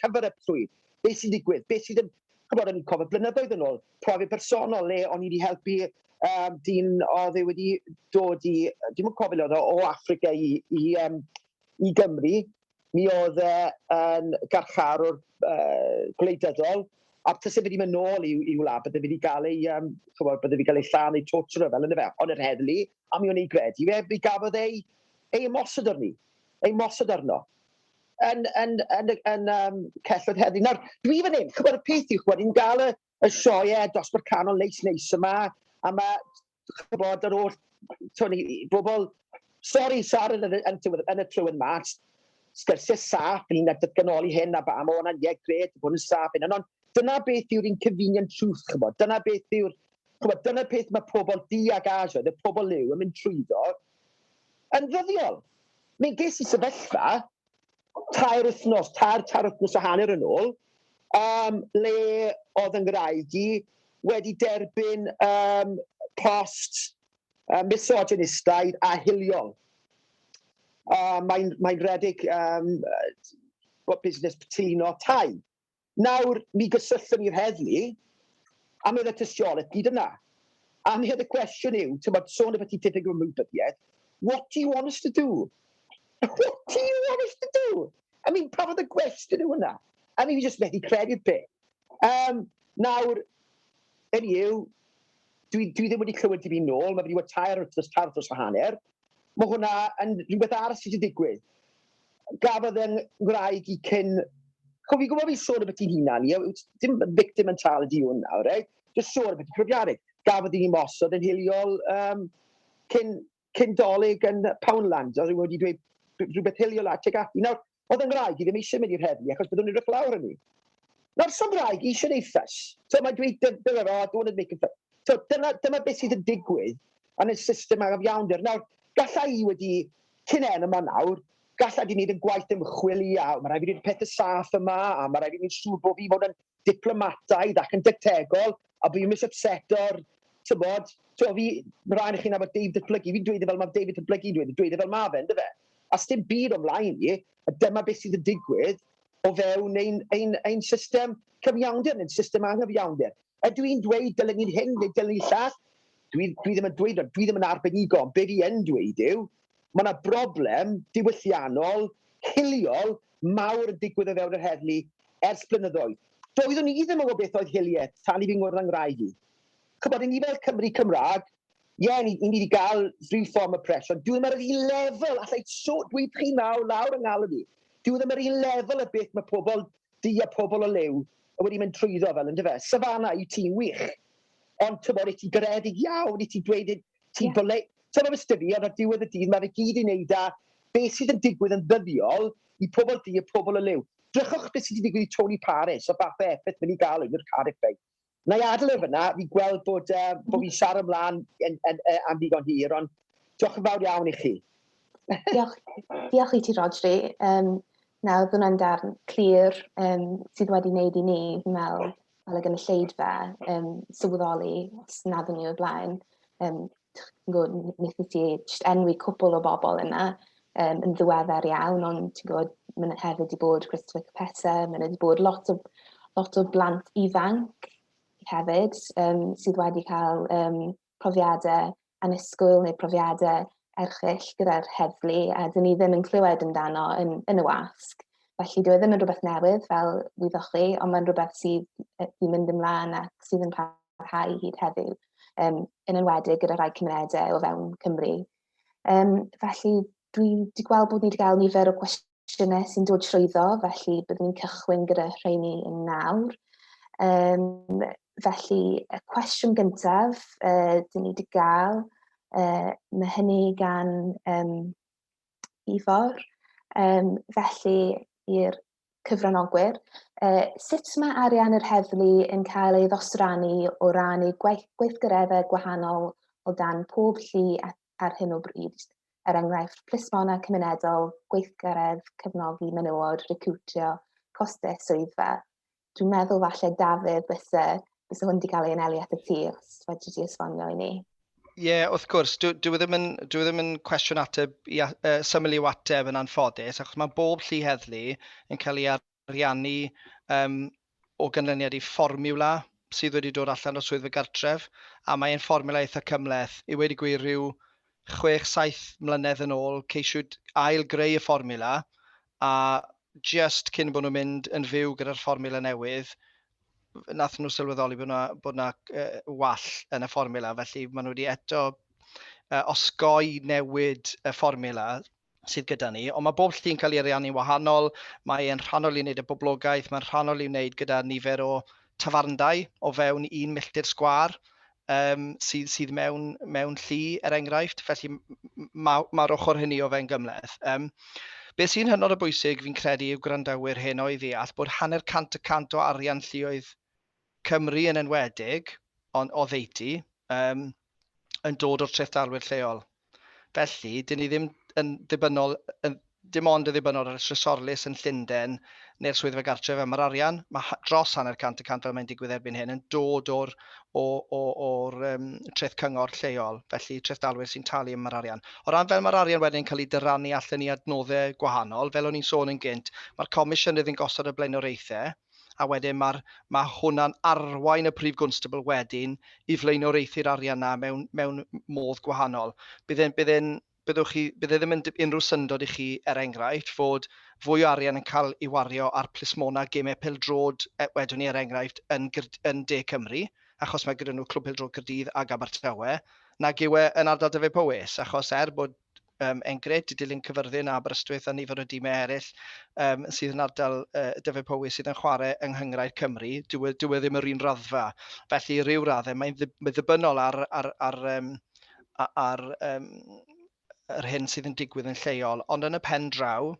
cyfer y plwyf. Beth sy'n digwydd? Beth sydd yn... Chybod, o'n i'n cofio blynyddoedd yn ôl, profi personol le o'n i wedi helpu dyn oedd e wedi dod i, dim yn cofio o Africa i Gymru, mi oedd yn garcharorion gwleidyddol, a tasai wedi mynd nôl i'w wlad, bydde wedi cael ei llan neu torture fel yna fe, ond yr heddlu, a mi o'n ei gredu fe, mi gafodd ei ymosod arni, ei mosod arno, yn celloedd heddlu. Nawr, dwi fan hyn, chybod y peth yw, chybod, ni'n gael y sioe dosbarth canol leis yma, a mae, chybod, yr oll, bobl, sori, Sara, yn y trywydd mas, sgyrsiau saff, ni'n datganoli hyn a ba, mae hwnna'n gret, bod yn saff hyn, ond dyna beth yw'r un convenient truth, chybod, dyna beth yw'r, chybod, dyna beth mae pobl di ag asio, y pobl liw yn mynd trwyddo, yn ddyddiol. Mi'n ges i sefyllfa, tair wythnos a hanner yn ôl, le oedd yn Gymraeg wedi derbyn post misogynistaidd a hiliol. Mae'n redig busnes cytuno tai. Nawr, mi gysylltwn i'r heddlu, a mi oedd y tystiolaeth gyd yna. A mi oedd y cwestiwn yw, sôn y beth i diffyg ymwybyddiaeth, what do you want us to do? What do you want us to do? I mean, pa fod y gwestiwn yw hwnna? A mi jyst methu credu'r beth. Nawr, yw, dwi ddim wedi clywed i fi nôl, mae wedi wedi tair wrthos a hanner. Mae hwnna yn rhywbeth arall sydd wedi digwydd. Gafodd yn Gymraeg i cyn... Fi'n gwybod fi sôn y beth i'n hunan, dim victim mentality hwn nawr, just sôn y beth i'n profiadau. Gafodd i'n mosod yn hiliol cyn dolyg yn Poundland, oedd wedi dweud rhywbeth hiliol at ag ati. Nawr, oedd yn Gymraeg i ddim eisiau mynd i'r heddlu, achos byddwn i'n rhywbeth lawr yn ni. Nawr, so'n Gymraeg i eisiau neud ffys. So, mae'n dweud, don't make it ffys. So, dyma beth sydd yn digwydd yn y system gyfiawnder. Nawr, gallai i wedi, cyn yma nawr, gallai di wneud yn gwaith ymchwil i iawn. Mae rhaid i wneud pethau saff yma, a mae rhaid i wneud siŵr bod fi fod yn diplomataidd ac yn dictegol, a bod fi'n misupseto'r, tybod, mae rhaid i chi nabod David datblygu, fi'n dweud fel mae David datblygu dweud fel mae fe, ynddo fe? A sdim byd o'mlaen i, a dyma beth sydd yn digwydd o fewn ein system cyfiawnder, ein system anghyfiawnder. A dwi'n dweud dylen ni'n hyn neu dylen ni'n llall, dwi ddim yn dweud, dwi ddim yn arbenigo, ond be fi yn dweud yw, mae yna broblem diwylliannol, hiliol, mawr yn digwydd o fewn yr heddlu ers blynyddoedd. Doeddwn ni ddim yn gwybod beth oedd hiliaeth tan i fi'n gwrdd yn Gymraeg i. Chybod, ni fel Cymru Cymraeg, ni wedi cael rhyw ffordd o presio, dwi ddim ar yr un lefel, allai dweud chi lawr yng nghalon ni, dwi ddim ar yr un lefel y beth mae pobl di a pobl o lew wedi mynd trwyddo fel ynddo fe. Safanna yw ti'n wych, ond tybod, i ti garedig iawn, i ti dweud, ti'n boleu. So mae'n styfu, ar diwedd y dydd, mae'n gyd i wneud â beth sydd yn digwydd yn ddyddiol i pobl di a pobl o lew. Drychwch beth sydd wedi digwydd i Tony Paris, o fath o effaith mynd i gael yn yr Cardiff Bay. Na i adel fyna, fi gweld bod fi'n siarad ymlaen am ddigon hir, ond diolch yn fawr iawn i chi. Diolch i ti, Rodri. Nawr, ddwn yn darn clir sydd wedi wneud i ni, fi'n meddwl, fel y gynulleidfa, sylweddoli, os naddwn ni o'r blaen, wnaethon ti jyst enwi cwpl o bobl yna yn ddiweddar iawn, ond ti'n gwybod, mae'n hefyd wedi bod Christopher Capessa, mae'n wedi bod lot o blant ifanc hefyd, sydd wedi cael profiadau annisgwyl neu profiadau erchill gyda'r heddlu, a dyn ni ddim yn clywed amdano yn y wasg. Felly dwi ddim yn rhywbeth newydd fel wyddoch chi, ond mae'n rhywbeth sydd wedi mynd ymlaen ac sydd yn parhau hyd heddiw. Yn enwedig gyda rhai cymunedau o fewn Cymru. Felly, dwi wedi gweld bod ni wedi cael nifer o cwestiynau sy'n dod trwyddo, felly byddwn ni'n cychwyn gyda rheini yn nawr. Felly, y cwestiwn gyntaf, dyn ni wedi gael, mae hynny gan Ifor. Felly, i'r cyfranogwyr, sut mae ariannu'r heddlu yn cael ei ddosrannu o ran eu gweithgareddau gwahanol o dan pob llu ar hyn o bryd? Enghraifft, plismona cymunedol, gweithgaredd, cefnogi menywod, recrwtio, costau swyddfa. Dwi'n meddwl falle Dafydd bysa hwn wedi cael ei anelu at y ti, os wedi ti esbonio i ni. Ie, wrth gwrs, dwi ddim yn cwestiwn ateb, syml i'w ateb yn anffodus, achos mae bob llu heddlu yn cael ei ariannu o ganlyniad i fformiwla sydd wedi dod allan o swyddfa gartref, a mae'n fformiwla eitha cymhleth. I wedi gwir rhyw 6-7 mlynedd yn ôl, ceisiwyd ail-greu y fformiwla, a just cyn bod nhw'n mynd yn fyw gyda'r fformula newydd, nath nhw sylweddoli bod na wall yn y fformula, felly maen nhw wedi eto osgoi newid y fformula sydd gyda ni, ond mae bob lly'n cael ei ariannu'n wahanol, mae'n rhannol i wneud y boblogaeth, mae'n rhannol i wneud gyda nifer o tafarndai o fewn 1 milltir sgwâr sydd mewn llu, enghraifft, felly mae'r ochr hynny o fewn gymleth. Beth sy'n hynod o bwysig fi'n credu yw gwrandawyr hyn o i ddeall bod 100% o arian lluoedd Cymru yn enwedig, o ddeiti, yn dod o'r treiddalwyr lleol. Felly, dyn ni ddim yn ddibynnol, dim ond yn ddibynnol ar y trysorlus yn Llundain neu'r swyddfa gartref am yr arian. Mae dros 100% fel mae'n digwydd erbyn hyn yn dod o'r traeth cyngor lleol, felly treiddalwyr sy'n talu am yr arian. O ran fel mae'r arian wedyn cael ei dyrannu allan i adnoddau gwahanol, fel o'n i'n sôn yn gynt, mae'r comisiynydd yn gosod y blaenoraethau, a wedyn mae hwnna'n arwain y prif gwnstabl wedyn i flaenoraethu'r arian yna mewn modd gwahanol. Bydd ddim yn unrhyw syndod i chi, enghraifft, fod fwy o arian yn cael ei wario ar plismona gemau pêl-drod, wedwn ni enghraifft, yn De Cymru, achos mae gyda nhw clwb pêl-drod Caerdydd ac Abertawe, nag yw yn ardal Dyfed Powys, achos bod Engred, Dilyn Cyfyrddin a Aberystwyth a nifer o dîmau eraill sydd yn ardal Dyfed Powys sydd yn chwarae yng Nghyngrair Cymru, dyw e ddim yr un raddfa. Felly, ryw raddau, mae'n ddibynnol ar yr hyn sydd yn digwydd yn lleol, ond yn y pen draw,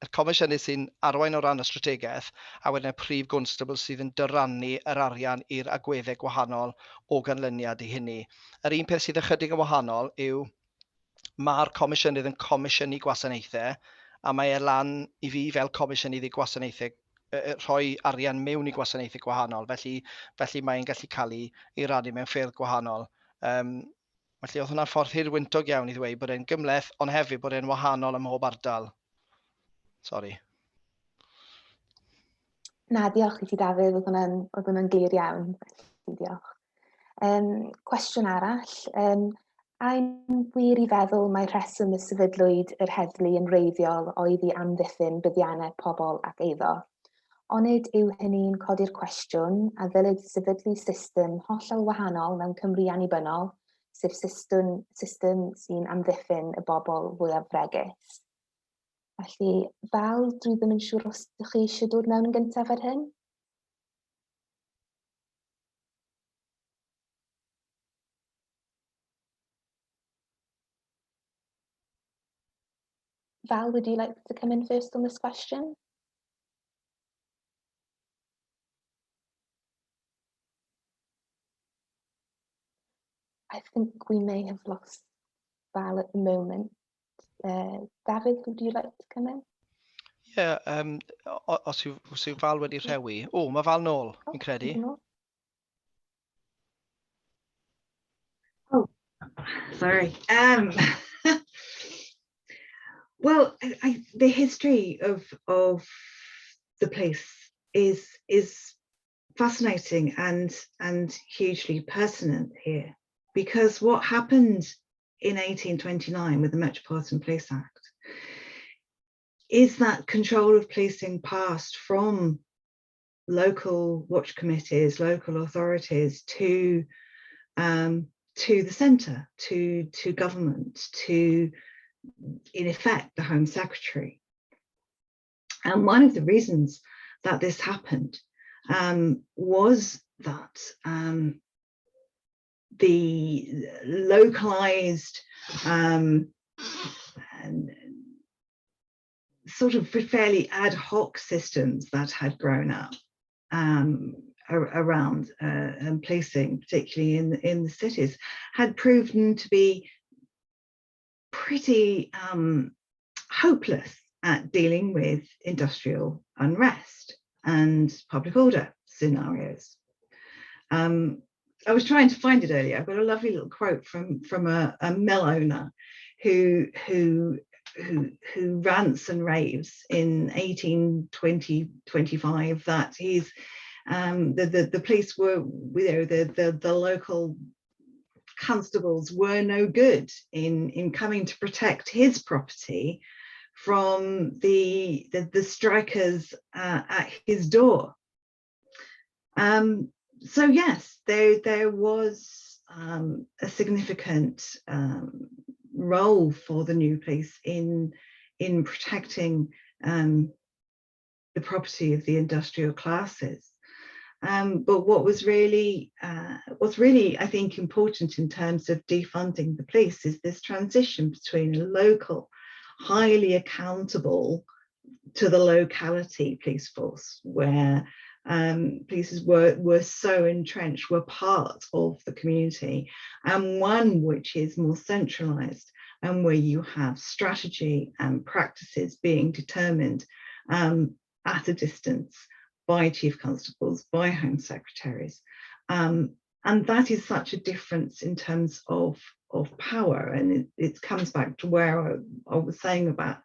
y comisiynydd sy'n arwain o ran y strategaeth, a wedyn y prif gwnstabl sydd yn dyrannu yr arian i'r agweddau gwahanol o ganlyniad i hynny. Yr un peth sydd ychydig yn wahanol yw mae'r comisiynydd yn comisiynu gwasanaethau, a mae lan i fi fel comisiynydd i gwasanaethau rhoi arian mewn i gwasanaethau gwahanol, felly mae'n gallu cael ei rannu mewn ffyrdd gwahanol. Felly oedd hwnna'n ffordd hirwyntog iawn i ddweud bod e'n gymleth, ond hefyd bod e'n wahanol ym mhob ardal. Sori. Na, diolch i ti, Dafydd, oedd hwnna'n glir iawn. Diolch. Cwestiwn arall. A'n wir i feddwl mae rheswm y sefydlwyd yr heddlu yn wreiddiol oedd i amddiffyn buddiannau pobl ac eiddo. Onid yw hynny'n codi'r cwestiwn a ddylid sefydlu system hollol wahanol mewn Cymru annibynnol, sef system sy'n amddiffyn y bobl fwyaf fregus. Felly, Fal, dwi ddim yn siŵr os ydych chi eisiau dod mewn yn gyntaf ar hyn? Val, would you like to come in first on this question? I think we may have lost Val at the moment. David, would you like to come in? Os yw Val wedi rhewi. Mae Val nôl, fi'n credu. Oh, sorry. Well, the history of the place is fascinating and hugely pertinent here, because what happened in 1829 with the Metropolitan Police Act is that control of policing passed from local watch committees, local authorities to the centre, to government, to, in effect, the Home Secretary. And one of the reasons that this happened was that the localised sort of fairly ad hoc systems that had grown up around policing, particularly in the cities, had proven to be pretty hopeless at dealing with industrial unrest and public order scenarios. I was trying to find it earlier. I've got a lovely little quote from a mill owner who rants and raves in 1825 that he's the police were, you know, the local constables were no good in coming to protect his property from the strikers at his door. So yes, there was a significant role for the new police in protecting the property of the industrial classes. But what's really, I think, important in terms of defunding the police is this transition between a local, highly accountable to the locality police force, where police were so entrenched, were part of the community, and one which is more centralised and where you have strategy and practices being determined at a distance by chief constables, by home secretaries. And that is such a difference in terms of power. And it comes back to where I was saying about,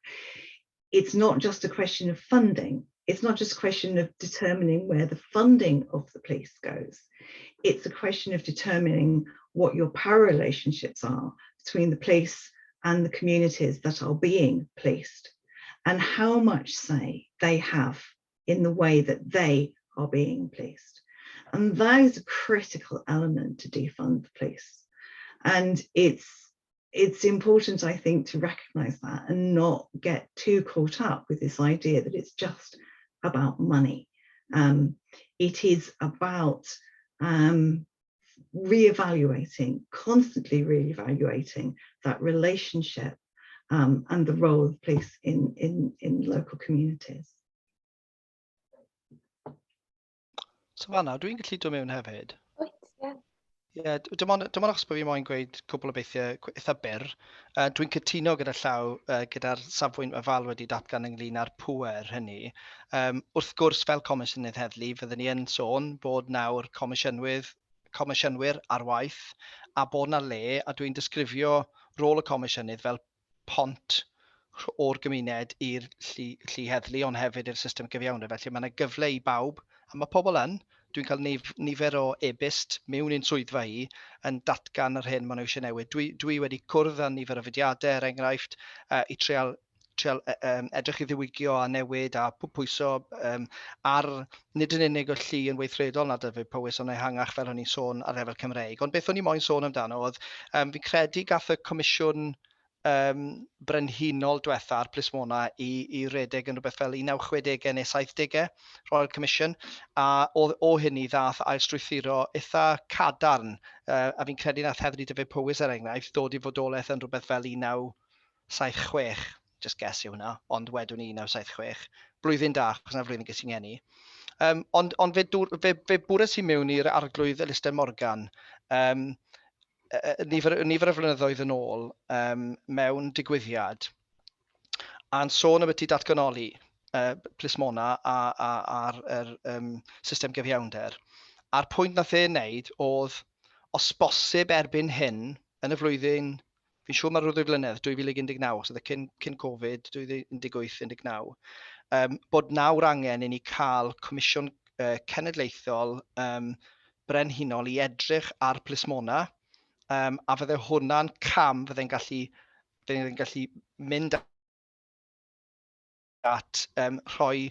it's not just a question of funding. It's not just a question of determining where the funding of the police goes. It's a question of determining what your power relationships are between the police and the communities that are being policed, and how much say they have in the way that they are being policed. And that is a critical element to defund the police. And it's important, I think, to recognise that and not get too caught up with this idea that it's just about money. It is about constantly re-evaluating that relationship and the role of police in local communities. So fanna, dwi'n gallu dod mewn hefyd. Wyt, ie. Ie, dim ond achos bod fi moyn gweud cwbl o bethau eitha byr. Dwi'n cytuno gyda llaw gyda'r safbwynt mae Fal wedi datgan ynglyn â'r pŵer hynny. Wrth gwrs, fel Comisiynydd Heddlu, fyddwn ni yn sôn bod nawr Comisiynydd ar waith a bod na le, a dwi'n disgrifio rôl y Comisiynydd fel pont o'r gymuned i'r llu heddlu, ond hefyd i'r system gyfiawnder. Felly mae yna gyfle i bawb, a mae pobl dwi'n cael nifer o e-byst mewn i'n swyddfa i yn datgan yr hyn maen nhw eisiau newid. Dwi wedi cwrdd â nifer o fudiadau, enghraifft, i treol edrych i ddiwygio a newid a pwyso ar nid yn unig o llu yn weithredol na Dyfed Powys, ond ehangach fel o'n i'n sôn ar lefel Cymreig. Ond beth o'n i moyn sôn amdano oedd, fi'n credu gath y Comisiwn brenhinol diwetha ar Plismona i redeg yn rhywbeth fel 1960au neu 70au, Royal Commission, a o hynny ddath ail-strwythuro'r eitha cadarn, a fi'n credu nath Heddlu Dyfed Powys er enghraifft ddod i fodolaeth yn rhywbeth fel 1976, just guess yw hwnna, ond wedwn ni 1976, blwyddyn da, achos na flwyddyn ges i'n ngeni. Ond fe bwres i mewn i'r arglwydd Elusten Morgan, nifer o flynyddoedd yn ôl mewn digwyddiad, a'n sôn am y datganoli Plismona a'r system gyfiawnder. A'r pwynt nath e wneud oedd, os bosib erbyn hyn, yn y flwyddyn, fi'n siŵr mae rhyw 2 flynedd, 2019, so cyn Covid, 2018-19, bod nawr angen i ni cael Comisiwn Cenedlaethol brenhinol i edrych ar Plismona, a fydde hwnna'n cam fydde'n gallu mynd at rhoi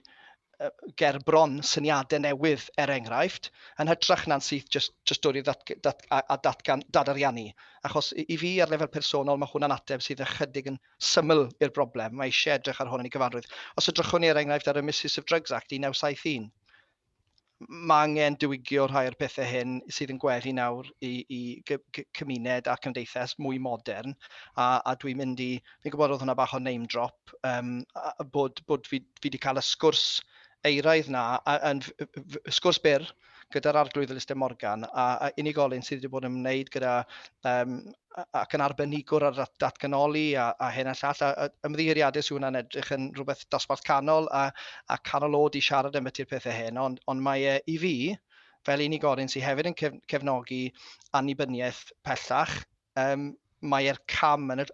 gerbron syniadau newydd er enghraifft, yn hytrach na'n sydd just dod i datgan dad-ariannu. Achos i fi ar lefel personol mae hwnna'n ateb sydd ychydig yn syml i'r broblem. Mae eisiau edrych ar hwn yn ei gyfarwydd. Os edrychwn ni er enghraifft ar y Misuse of Drugs Act 1971, mae angen diwygio rhai o'r pethau hyn sydd yn gweddi nawr i cymuned a cymdeithas mwy modern, a dwi'n mynd i, fi'n gwybod oedd hwnna bach o name drop, bod fi wedi cael y sgwrs eiraidd na, sgwrs byr gyda'r arglwydd Elusten Morgan, a unigolyn sydd wedi bod yn ymwneud gyda ac yn arbenigwr ar datganoli a hyn a llall, a ymddiheuriadau sydd hwnna'n edrych yn rhywbeth dosbarth canol a canolod i siarad am ydy'r pethau hyn, ond mae i fi, fel unigolyn sydd hefyd yn cefnogi annibyniaeth pellach, mae'r cam ar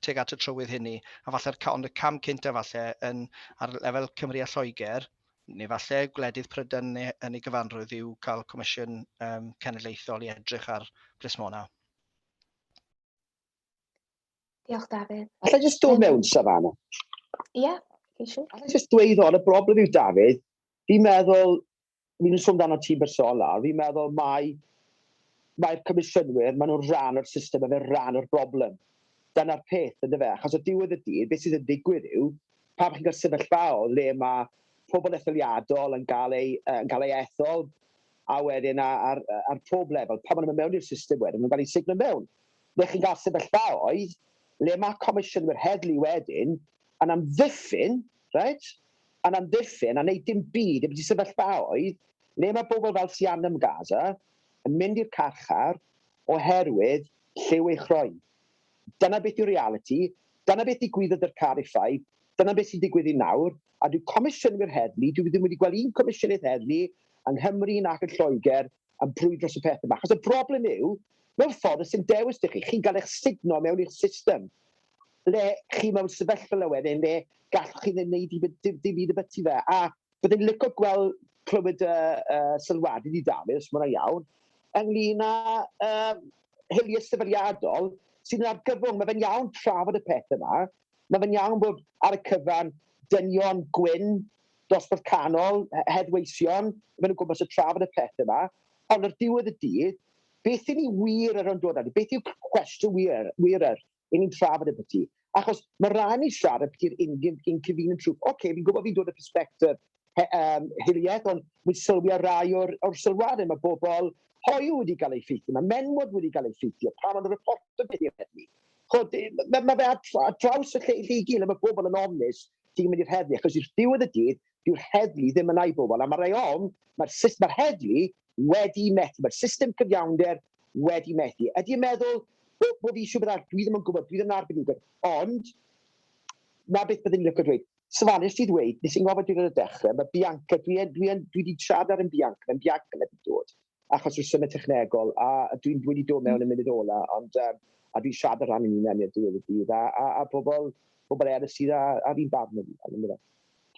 tuag at y trywydd hynny, a falle y cam cyntaf falle ar lefel Cymru a Lloegr, neu falle gwledydd Prydain yn ei gyfanrwydd yw cael Comisiwn Cenedlaethol i edrych ar Plismona. Diolch, Dafydd. Allai jyst dod mewn, Savannah? Ie, eisiau. Allai jyst dweud y broblem yw, Dafydd, fi'n meddwl, fi'n sôn amdano tîm bersonol nawr, fi'n meddwl mae'r comisiynwyr, maen nhw'n rhan o'r system, a fe'n rhan o'r broblem. Dyna'r peth, ynddo fe? Achos o diwedd y dydd, beth sydd yn digwydd yw, pan chi'n cael sefyllfaol le mae pobl etholiadol yn cael ei ethol, a wedyn ar pob lefel, pan maen nhw'n mewn i'r system wedyn, nhw'n cael ei signo mewn. Le chi'n cael sefyllfaoedd, le mae comisiynwyr heddlu wedyn, yn amddiffyn, right? Yn amddiffyn, a wneud dim byd, y byd i sefyllfaoedd, le mae bobl fel Sian am Gaza yn mynd i'r carchar oherwydd lliw ei chroi. Dyna beth yw'r reality, dyna beth digwyddodd yr Carifai, dyna beth sy'n digwydd i nawr, a dwi'n comisiynwyr heddlu, dwi ddim wedi gweld un comisiynydd heddlu yng Nghymru nac yn Lloegr yn brwyd dros y pethau yma. Achos y broblem yw, mewn ffordd sy'n dewis ych chi, chi'n cael eich signo mewn i'r system, le chi mewn sefyllfa wedyn, le gallwch chi ddim wneud dim byd y byti fe. A byddai'n licio gweld clywed sylwadu di Dafydd, os mae'n iawn, ynglyn â hiliau sefydliadol sydd yn argyfwng. Mae fe'n iawn trafod y peth yma. Mae fe'n iawn bod ar y cyfan dynion gwyn, dosbarth canol, heddweision, maen nhw'n gwybod y trafod y peth yma. Ond ar diwedd y dydd, beth y'n ni wir ar o'n dod ar? Beth yw'r cwestiwn wir ar un ni'n trafod y byti? Achos mae rhaid ni siarad beth yw'r un cyfun yn trwp. Oce, fi'n gwybod fi'n dod y perspektif hiliaeth, ond mi'n sylwi ar rhai o'r sylwadau. Mae bobl hoyw wedi cael ei ffeithio, mae menwod wedi cael ei ffeithio, pan mae'n reporto beth yw'r heddlu. Mae fe ar draws y lle i gyd, mae bobl yn ofnus ti'n mynd i'r heddlu, achos i'r diwedd y dydd, dyw'r heddlu ddim yn ei bobl, a mae'r rhai mae'r heddlu wedi methu, mae'r system cyfiawnder wedi methu. Ydy'n meddwl bod fi eisiau byddai, dwi ddim yn gwybod, dwi ddim yn arbenigwr, ond na beth byddai'n licio dweud. Savannah, ti ddweud, nes i'n gofod dwi'n y dechrau, mae Bianca, dwi wedi siarad ar yn Bianca, mae'n Bianca wedi dod, achos o'r symud technegol, a dwi wedi dod mewn yn munud ola, ond a dwi'n siarad ar ran yn unan i'r diwedd y dydd, a pobl eraill sydd ar un barn yma.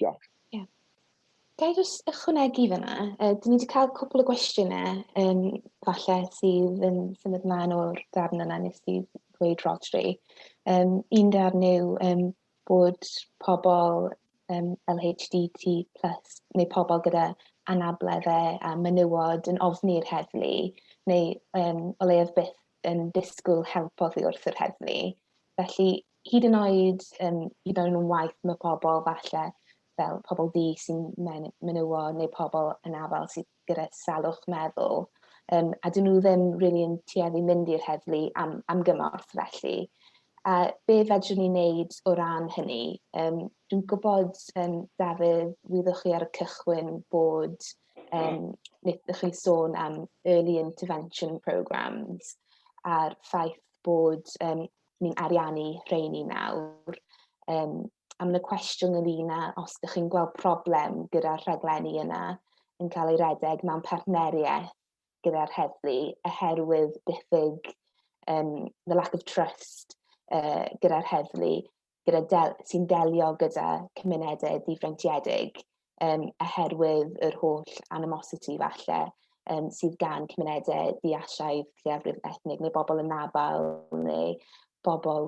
Diolch. Ga i jyst ychwanegu fyna? Dyn ni wedi cael cwpl o gwestiynau, falle sydd yn symud mlaen o'r darn yna nes i ddweud Rodri. Un darn yw bod pobl LHDT+, neu pobl gyda anableddau a menywod yn ofni'r heddlu, neu o leiaf byth yn disgwyl help oddi wrth yr heddlu. Felly, hyd yn oed yn waith mae pobl falle fel pobl di sy'n menywod neu pobl yn afal sydd gyda salwch meddwl, a dyn nhw ddim really yn tueddu mynd i'r heddlu am gymorth felly. A be fedrwn ni wneud o ran hynny? Dwi'n gwybod, Dafydd, wyddwch chi ar y cychwyn bod, wnaethon chi sôn am early intervention programmes a'r ffaith bod ni'n ariannu rheini nawr. A mae'n y cwestiwn ynglyn â os ydych chi'n gweld problem gyda'r rhaglenni yna yn cael ei redeg mewn partneriaeth gyda'r heddlu oherwydd diffyg the lack of trust gyda'r heddlu sy'n delio gyda cymunedau difreintiedig oherwydd yr holl animosity falle sydd gan cymunedau di-asiaidd, lleiafrif ethnig neu bobl yn afal neu bobl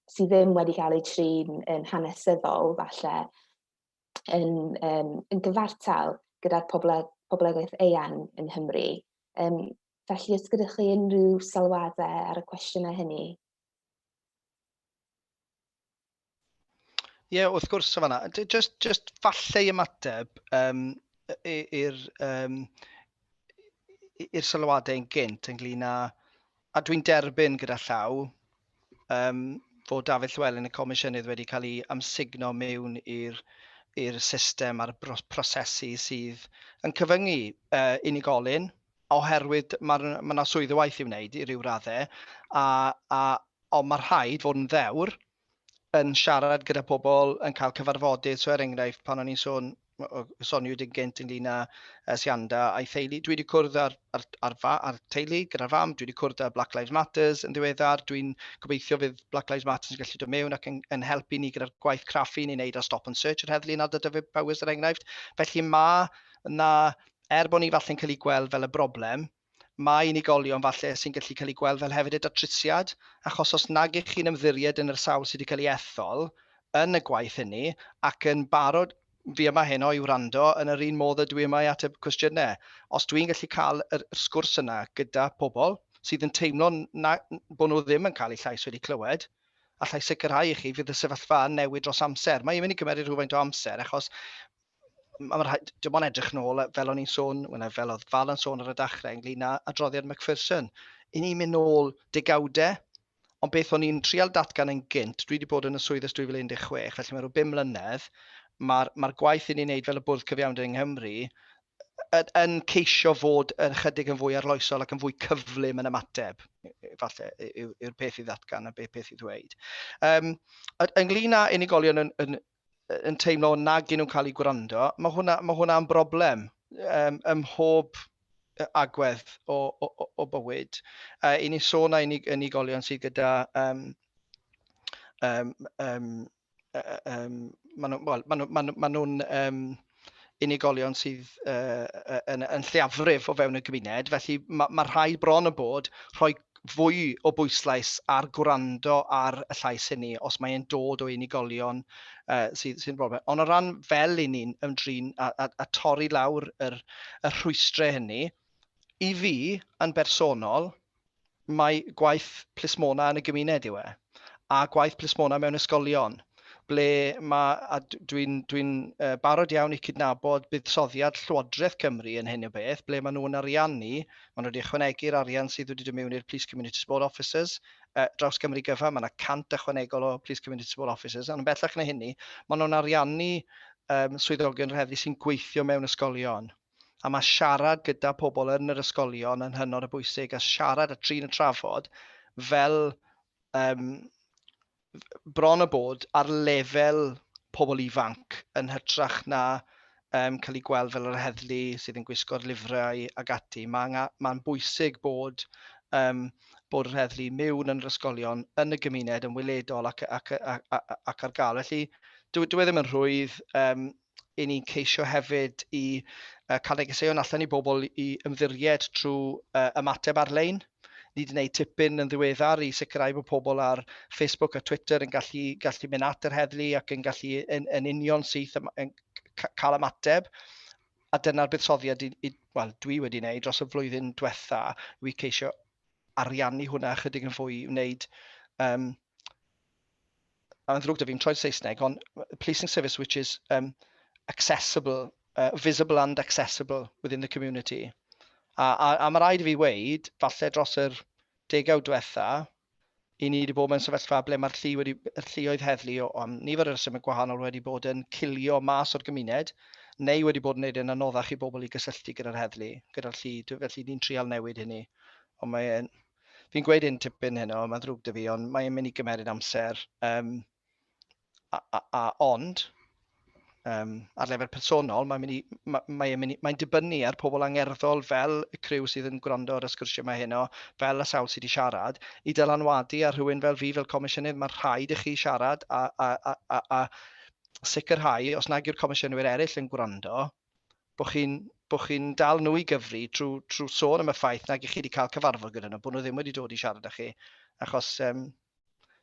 sydd ddim wedi cael eu trin yn hanesyddol falle yn gyfartal gyda'r poblogaeth eang yng Nghymru. Felly, os gyda chi unrhyw sylwadau ar y cwestiynau hynny? Ie, wrth gwrs, Savannah. Just falle i ymateb i'r sylwadau yn gynt ynglyn â, a dwi'n derbyn gyda llaw, fod Dafydd Llywelyn y Comisiynydd wedi cael ei amsugno mewn i'r system a'r prosesu sydd yn cyfyngu unigolyn, oherwydd mae yna swydd o waith i wneud i ryw raddau, ond mae rhaid fod yn ddewr yn siarad gyda pobl yn cael cyfarfodydd. So enghraifft, pan o'n i'n soniwyd yn gynt ynglyn â Sianda a'i theulu, dwi wedi cwrdd ar teulu gyda'r fam, dwi wedi cwrdd â Black Lives Matters yn ddiweddar, dwi'n gobeithio fydd Black Lives Matters yn gallu dod mewn ac yn helpu ni gyda'r gwaith craffu ni'n neud ar stop and search yr heddlu nad ydw Powys er enghraifft. Felly mae yna, bod ni falle'n cael ei gweld fel y broblem, mae unigolion falle sy'n gallu cael ei gweld fel hefyd y datrysiad, achos os nag ych chi'n ymddiried yn yr sawl sydd wedi cael ei ethol yn y gwaith hynny, ac yn barod, fi yma heno i wrando yn yr un modd y dwi yma i ateb cwestiynau. Os dwi'n gallu cael yr sgwrs yna gyda pobl sydd yn teimlo bod nhw ddim yn cael eu llais wedi clywed, allai sicrhau i chi fydd y sefyllfa yn newid dros amser. Mae'n mynd i gymryd rhywfaint o amser, achos dim ond edrych nôl fel o'n i'n sôn, fel oedd Val yn sôn ar y dechrau ynglyn â adroddiad Macpherson. I ni'n mynd nôl degawdau, ond beth o'n i'n trial datgan yn gynt, dwi wedi bod yn y swydd ys 2016, felly mae rhyw 5 mlynedd, mae'r gwaith i ni'n neud fel y bwrdd cyfiawnder yng Nghymru yn ceisio fod yn chydig yn fwy arloesol ac yn fwy cyflym yn ymateb. Falle yw'r peth i ddatgan a beth i ddweud. Ynglyn â unigolion yn teimlo nag yn nhw'n cael ei gwrando, mae hwnna'n broblem ym mhob agwedd o bywyd. I ni sôn â unigolion sydd gyda maen nhw'n unigolion sydd yn lleiafrif o fewn y gymuned, felly mae rhai bron y bod rhoi fwy o bwyslais ar gwrando ar y llais hynny os mae'n dod o unigolion sy'n broblem. Ond o ran fel i ni'n ymdrin a torri lawr yr rhwystrau hynny, i fi yn bersonol, mae gwaith plismona yn y gymuned yw e, a gwaith plismona mewn ysgolion, ble dwi'n barod iawn i cydnabod buddsoddiad Llywodraeth Cymru yn hyn o beth, ble maen nhw'n ariannu, maen nhw wedi ychwanegu'r arian sydd wedi dod mewn i'r Police Community Support Officers. Draws Cymru gyfa, mae yna 100 ychwanegol o Police Community Support Officers, ond yn bellach na hynny, maen nhw'n ariannu swyddogion heddlu sy'n gweithio mewn ysgolion. A mae siarad gyda pobl yn yr ysgolion yn hynod o bwysig, a siarad a trin y trafod fel bron y bod ar lefel pobl ifanc yn hytrach na cael ei gweld fel yr heddlu sydd yn gwisgo'r lifrau ag ati. Mae'n bwysig bod yr heddlu mewn yn yr ysgolion yn y gymuned yn weledol ac ar gael. Felly dwi ddim yn rhwydd i ni'n ceisio hefyd i cael negeseuon allan i bobl i ymddiried trwy ymateb ar-lein. Ni wedi gwneud tipyn yn ddiweddar i sicrhau bod pobl ar Facebook a Twitter yn gallu mynd at yr heddlu ac yn gallu yn union syth cael ymateb. A dyna'r buddsoddiad dwi wedi wneud dros y flwyddyn diwetha, i ceisio ariannu hwnna chydig yn fwy i wneud a'n ddrwg 'da fi'n troi'n Saesneg, ond policing service which is accessible, visible and accessible within the community. A mae rhaid i fi weid, falle dros yr 10 diwetha, i ni wedi bod mewn sefyllfa ble mae'r lluoedd heddlu am nifer o resymau gwahanol wedi bod yn cilio mas o'r gymuned, neu wedi bod yn gwneud yn anoddach i bobl i gysylltu gyda'r heddlu, gyda'r llu, felly ni'n trial newid hynny. Ond fi'n gweud un tipyn heno, mae'n ddrwg 'da fi, ond mae'n mynd i gymeryd amser. Ond, ar lefel personol, mae'n dibynnu ar pobl angerddol fel y criw sydd yn gwrando ar y sgwrsiau yma heno, fel y sawl sydd wedi siarad, i dylanwadu ar rhywun fel fi fel comisiynydd. Mae'n rhaid i chi siarad a sicrhau, os nag yw'r comisiynydd eraill yn gwrando, bod chi'n dal nhw i gyfri trwy sôn am y ffaith nag i chi wedi cael cyfarfod gyda nhw, bod nhw ddim wedi dod i siarad â chi, achos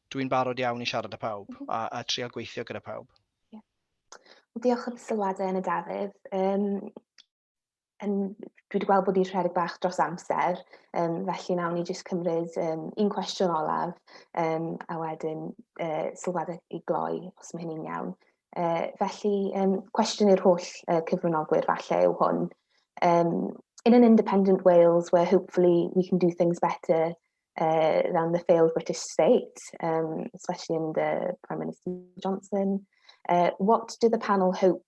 dwi'n barod iawn i siarad â pawb a trial gweithio gyda pawb. Diolch am sylwadau yn y Dafydd. Dwi wedi gweld bod i'n rhedeg bach dros amser, felly nawn ni jyst cymryd un cwestiwn olaf a wedyn sylwadau i gloi, os mae hynny'n iawn. Felly, cwestiwn i'r holl cyfranogwyr falle yw hwn. In an independent Wales where hopefully we can do things better than the failed British state, especially under Prime Minister Johnson, what do the panel hope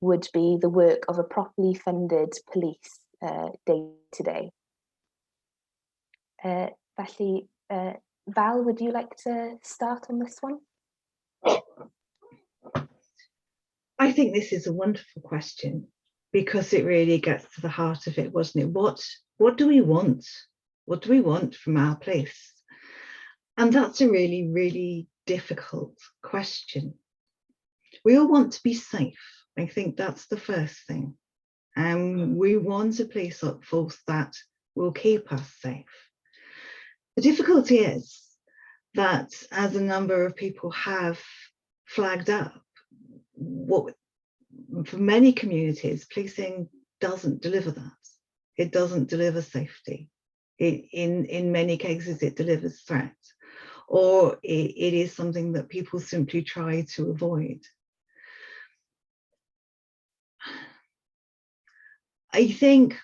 would be the work of a properly funded police day to day? Felly, Val, would you like to start on this one? I think this is a wonderful question because it really gets to the heart of it, wasn't it? What do we want? What do we want from our police? And that's a really, really difficult question. We all want to be safe. I think that's the first thing. and we want a police force that will keep us safe. The difficulty is that, as a number of people have flagged up, for many communities, policing doesn't deliver that. It doesn't deliver safety. In many cases, it delivers threat, or it is something that people simply try to avoid. I think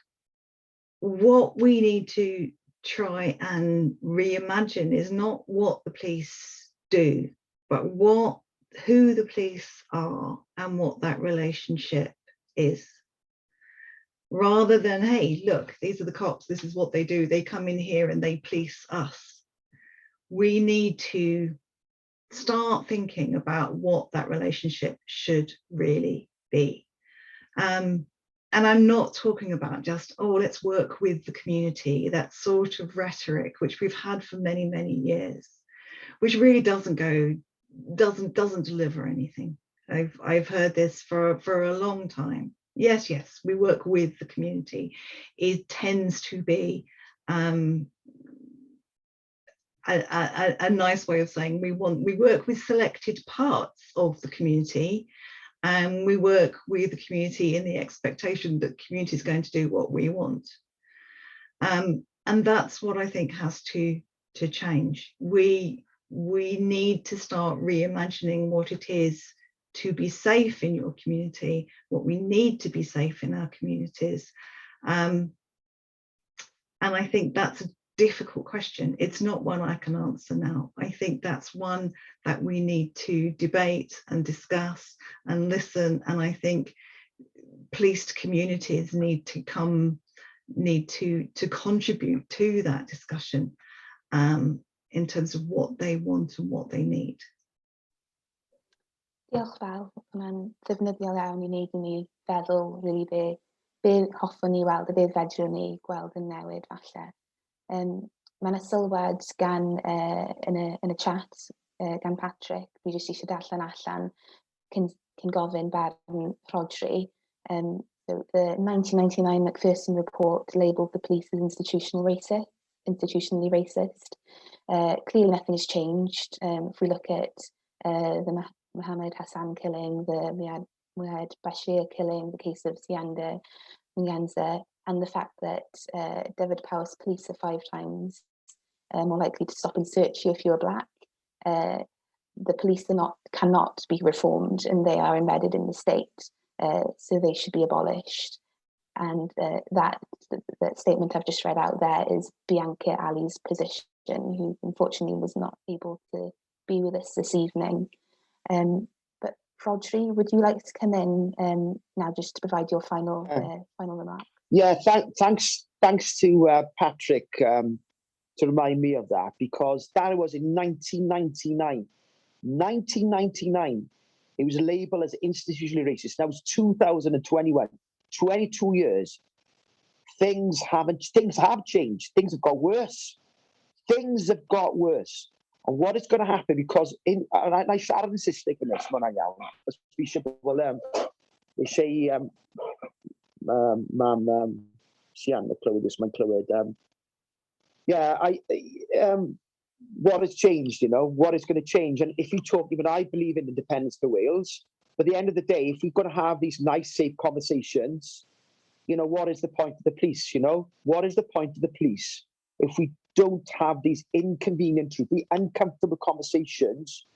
what we need to try and reimagine is not what the police do, but who the police are and what that relationship is. Rather than, hey, look, these are the cops, this is what they do, they come in here and they police us. We need to start thinking about what that relationship should really be. And I'm not talking about just, oh, let's work with the community, that sort of rhetoric which we've had for many, many years, which really doesn't deliver anything. I've heard this for a long time. Yes, we work with the community. It tends to be a nice way of saying we work with selected parts of the community, and we work with the community in the expectation that the community is going to do what we want. And that's what I think has to change. We need to start reimagining what it is to be safe in your community, what we need to be safe in our communities. And I think that's a difficult question. It's not one I can answer now. I think that's one that we need to debate and discuss and listen. And I think policed communities need to contribute to that discussion in terms of what they want and what they need. Diolch fel, hwnna'n ddefnyddiol iawn I wneud I ni feddwl really be hoffwn ni weld a be fedrwn ni gweld yn newid falle. Mae yna sylwad gan yn y chat gan Patrick, dwi jyst eisiau darllen allan cyn gofyn barn Rodri. So the 1999 Macpherson report labelled the police as institutionally racist. Clearly nothing has changed. If we look at the Mohammed Hassan killing, the Muhammad Bashir killing, the case of Sianda Nyanza, and the fact that David Powers police are 5 times more likely to stop and search you if you're black. The police cannot be reformed, and they are embedded in the state, so they should be abolished. And that statement I've just read out there is Bianca Ali's position, who unfortunately was not able to be with us this evening. But Rodri, would you like to come in now just to provide your final remark? Yeah, thanks to Patrick to remind me of that, because that was in 1999. 1999, it was labelled as institutionally racist. Now it's 2021, 22 years. Things have changed. Things have got worse. Things have got worse. And what is going to happen, because I siarad yn Saesneg yn nes, mae'n iawn, os fi eisiau bobl, eisiau mam Sian y clywed this, mae'n clywed. What has changed, what is going to change? And if you talk, even I believe in independence for Wales, but at the end of the day, if we've got to have these nice, safe conversations, what is the point of the police, What is the point of the police if we don't have these inconvenient, the uncomfortable conversations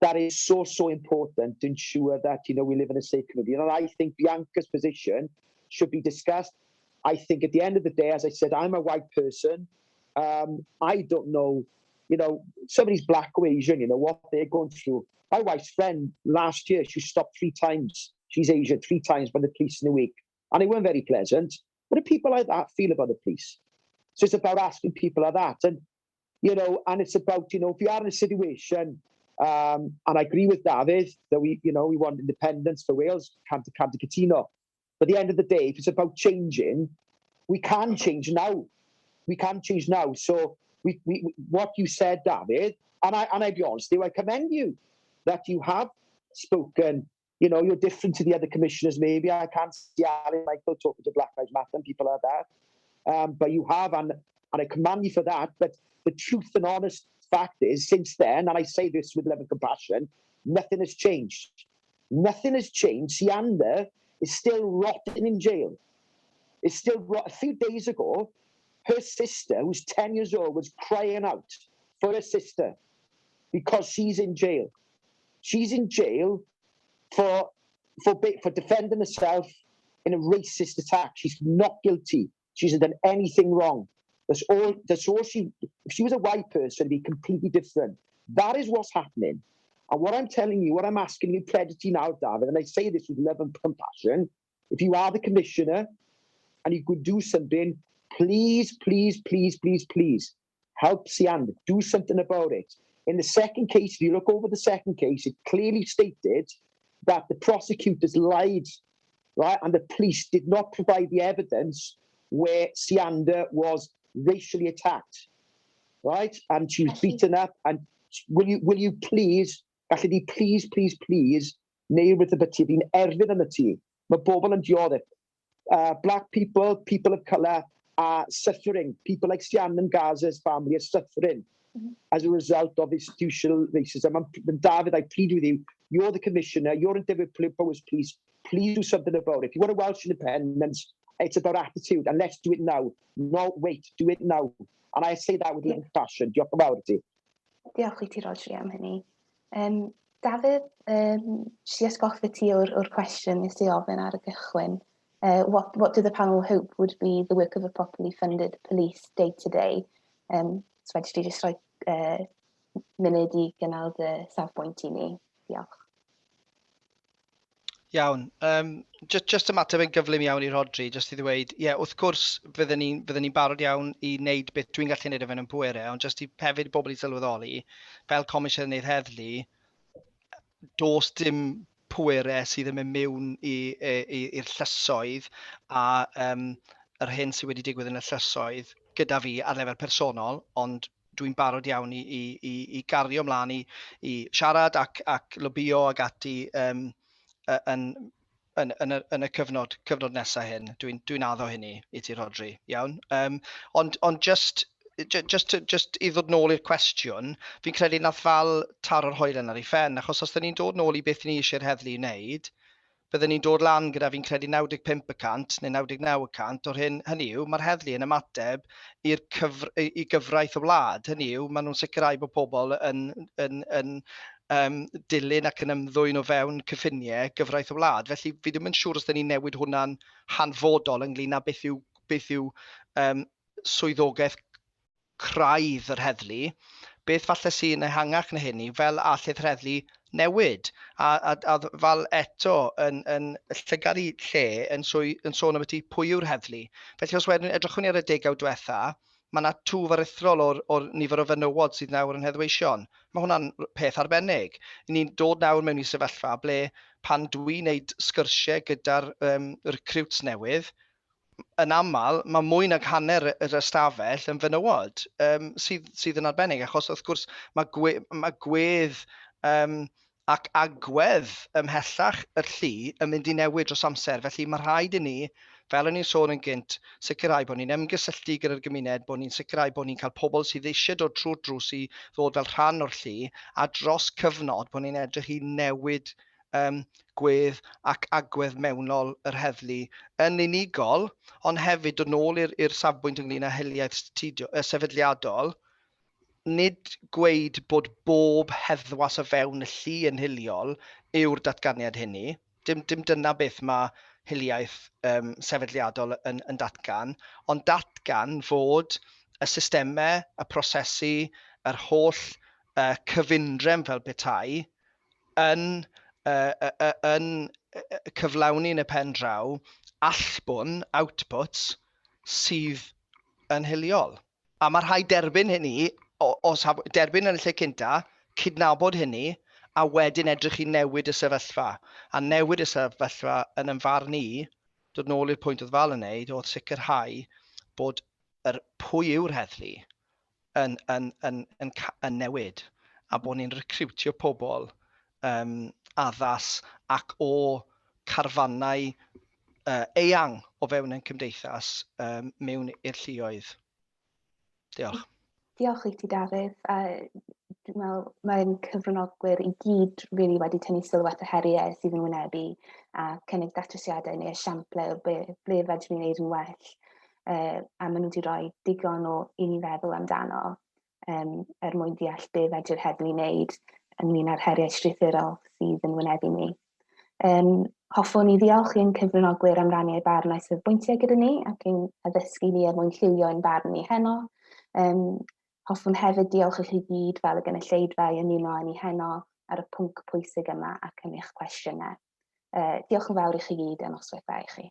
that is so important to ensure that, we live in a safe community. And I think Bianca's position should be discussed. I think at the end of the day, as I said, I'm a white person. I don't know, somebody's black or Asian, what they're going through. My wife's friend last year, she stopped 3 times. She's Asian, 3 times by the police in a week. And they weren't very pleasant. What do people like that feel about the police? So it's about asking people like that. And, and it's about, if you are in a situation, and I agree with David that we want independence for Wales, Cant Cytino. But at the end of the day, if it's about changing, we can change now. We can change now. So we what you said, David, and I'll be honest with you, I commend you that you have spoken You know, you're different to the other commissioners, maybe. I can't see Alan Michael talking to Black Lives Matter and people like that. But you have, and I commend you for that. But the truth and honest fact is, since then, and I say this with love and compassion, nothing has changed. Nothing has changed. Siander is still rotting in jail. It's still a few days ago, her sister, who's 10 years old, was crying out for her sister because she's in jail. She's in jail for defending herself in a racist attack. She's not guilty. She hasn't done anything wrong. That's all she. If she was a white person, it'd be completely different. That is what's happening. And what I'm telling you, what I'm asking you, predatory now, David, and I say this with love and compassion, if you are the commissioner and you could do something, please, please, please, please, please help Siander. Do something about it. In the second case, if you look over the second case, it clearly stated that the prosecutors lied, right? And the police did not provide the evidence where Siander was racially attacked, right? And she was beaten up. And will you please, gallu di please, neu with the byti, fi'n erfyn yn y tŷ. Mae bobl yn dioddef. Black people, people of colour are suffering. People like Sian and Gaza's family are suffering as a result of institutional racism. And David, I plead with you, you're the commissioner, you're in Dyfed Powers Police, please do something about it. If you want a Welsh independence, it's about attitude, and let's do it now. No, wait, do it now. And I say that with little passion. Diolch yn fawr i ti. Diolch i ti, Rodri, am hynny. David, si esgoffa ti o'r cwestiwn nes ti ofyn ar y gychwyn. What do the panel hope would be the work of a properly funded police day to day? So wedyn ti jyst rhoi munud i gynnal dy safbwynt i ni. Diolch. Iawn. Just ymateb yn gyflym iawn i Rodri, just i ddweud, wrth gwrs fydden ni'n barod iawn i wneud beth dwi'n gallu wneud efo yn pwerau, ond just i hefyd bobl i sylweddoli, fel Comisiynydd Heddlu, does dim pwerau sydd yn mynd mewn i'r llysoedd a yr hyn sydd wedi digwydd yn y llysoedd gyda fi ar lefel personol, ond dwi'n barod iawn i gario ymlaen i siarad ac lobio ag ati yn y cyfnod nesaf hyn. Dwi'n addo hynny i ti, Rodri, iawn. Ond just i ddod nôl i'r cwestiwn, fi'n credu nath Fal taro'r hoelen ar ei phen, achos os ydyn ni'n dod nôl i beth ni eisiau'r heddlu wneud, byddwn ni'n dod lan gyda fi'n credu 95% neu 99% o'r hynny yw, mae'r heddlu yn ymateb i gyfraith y wlad. Hynny yw, maen nhw'n sicrhau bod pobl yn dilyn ac yn ymddwyn o fewn cyffiniau gyfraith y wlad. Felly fi ddim yn siŵr os ydyn ni'n newid hwnna'n hanfodol ynglyn â beth yw swyddogaeth craidd yr heddlu, beth falle sy'n ehangach na hynny, fel alledd yr heddlu newid. A fel eto yn llygad i lle yn sôn am y pwy yw'r heddlu. Felly os wedyn edrychwn ni ar y degawd diwetha, mae yna twf aruthrol o'r nifer o fenywod sydd nawr yn heddweision. Mae hwnna'n peth arbennig. Ni'n dod nawr mewn i sefyllfa ble pan dwi'n wneud sgyrsiau gyda'r recruits newydd, yn aml, mae mwy nag hanner yr ystafell yn fenywod sydd yn arbennig, achos wrth gwrs mae gwedd ac agwedd ymhellach yr llu yn mynd i newid dros amser. Felly mae rhaid i ni, fel o'n i'n sôn yn gynt, sicrhau bod ni'n ymgysylltu gyda'r gymuned, bod ni'n sicrhau bod ni'n cael pobl sydd eisiau dod trwy'r drws i ddod fel rhan o'r llu, a dros cyfnod bod ni'n edrych i newid gwedd ac agwedd mewnol yr heddlu yn unigol, ond hefyd dod nôl i'r safbwynt ynglyn â hiliaeth sefydliadol, nid gweud bod bob heddwas o fewn y llu yn hiliol yw'r datganiad hynny. Dim dyna beth mae hiliaeth sefydliadol yn datgan, ond datgan fod y systemau, y prosesu, yr holl cyfundrem fel petai yn cyflawni yn y pen draw allbwn, outputs, sydd yn hiliol. A mae rhaid derbyn hynny, derbyn yn y lle cynta, cydnabod hynny, a wedyn edrych i newid y sefyllfa. A newid y sefyllfa yn ymfarn ni, dod nôl i'r pwynt oedd Fal yn wneud, oedd sicrhau bod pwy yw'r heddlu yn newid, a bod ni'n recrwtio pobl addas ac o carfannau eang o fewn ein cymdeithas mewn i'r lluoedd. Diolch. Diolch i ti, Dafydd. Dwi'n meddwl mae'n cyfranogwyr i gyd really wedi tynnu sylwedd y heriau sydd yn wynebu a cynnig datrysiadau neu esiample o ble fedrwn ni wneud yn well. A maen nhw wedi rhoi digon o i ni feddwl amdano mwyn deall be fedr'r heddlu wneud ynglyn â'r heriau strwythurol sydd yn wynebu ni. Hoffwn i ddiolch i'n cyfranogwyr am rannu'r barn a'i safbwyntiau gyda ni ac yn addysgu ni mwyn lliwio ein barn ni heno. Hoffwn hefyd diolch i chi gyd fel y gynulleidfa i ymuno â ni heno ar y pwnc pwysig yma ac yn eich cwestiynau. Diolch yn fawr i chi gyd am osweithau i chi.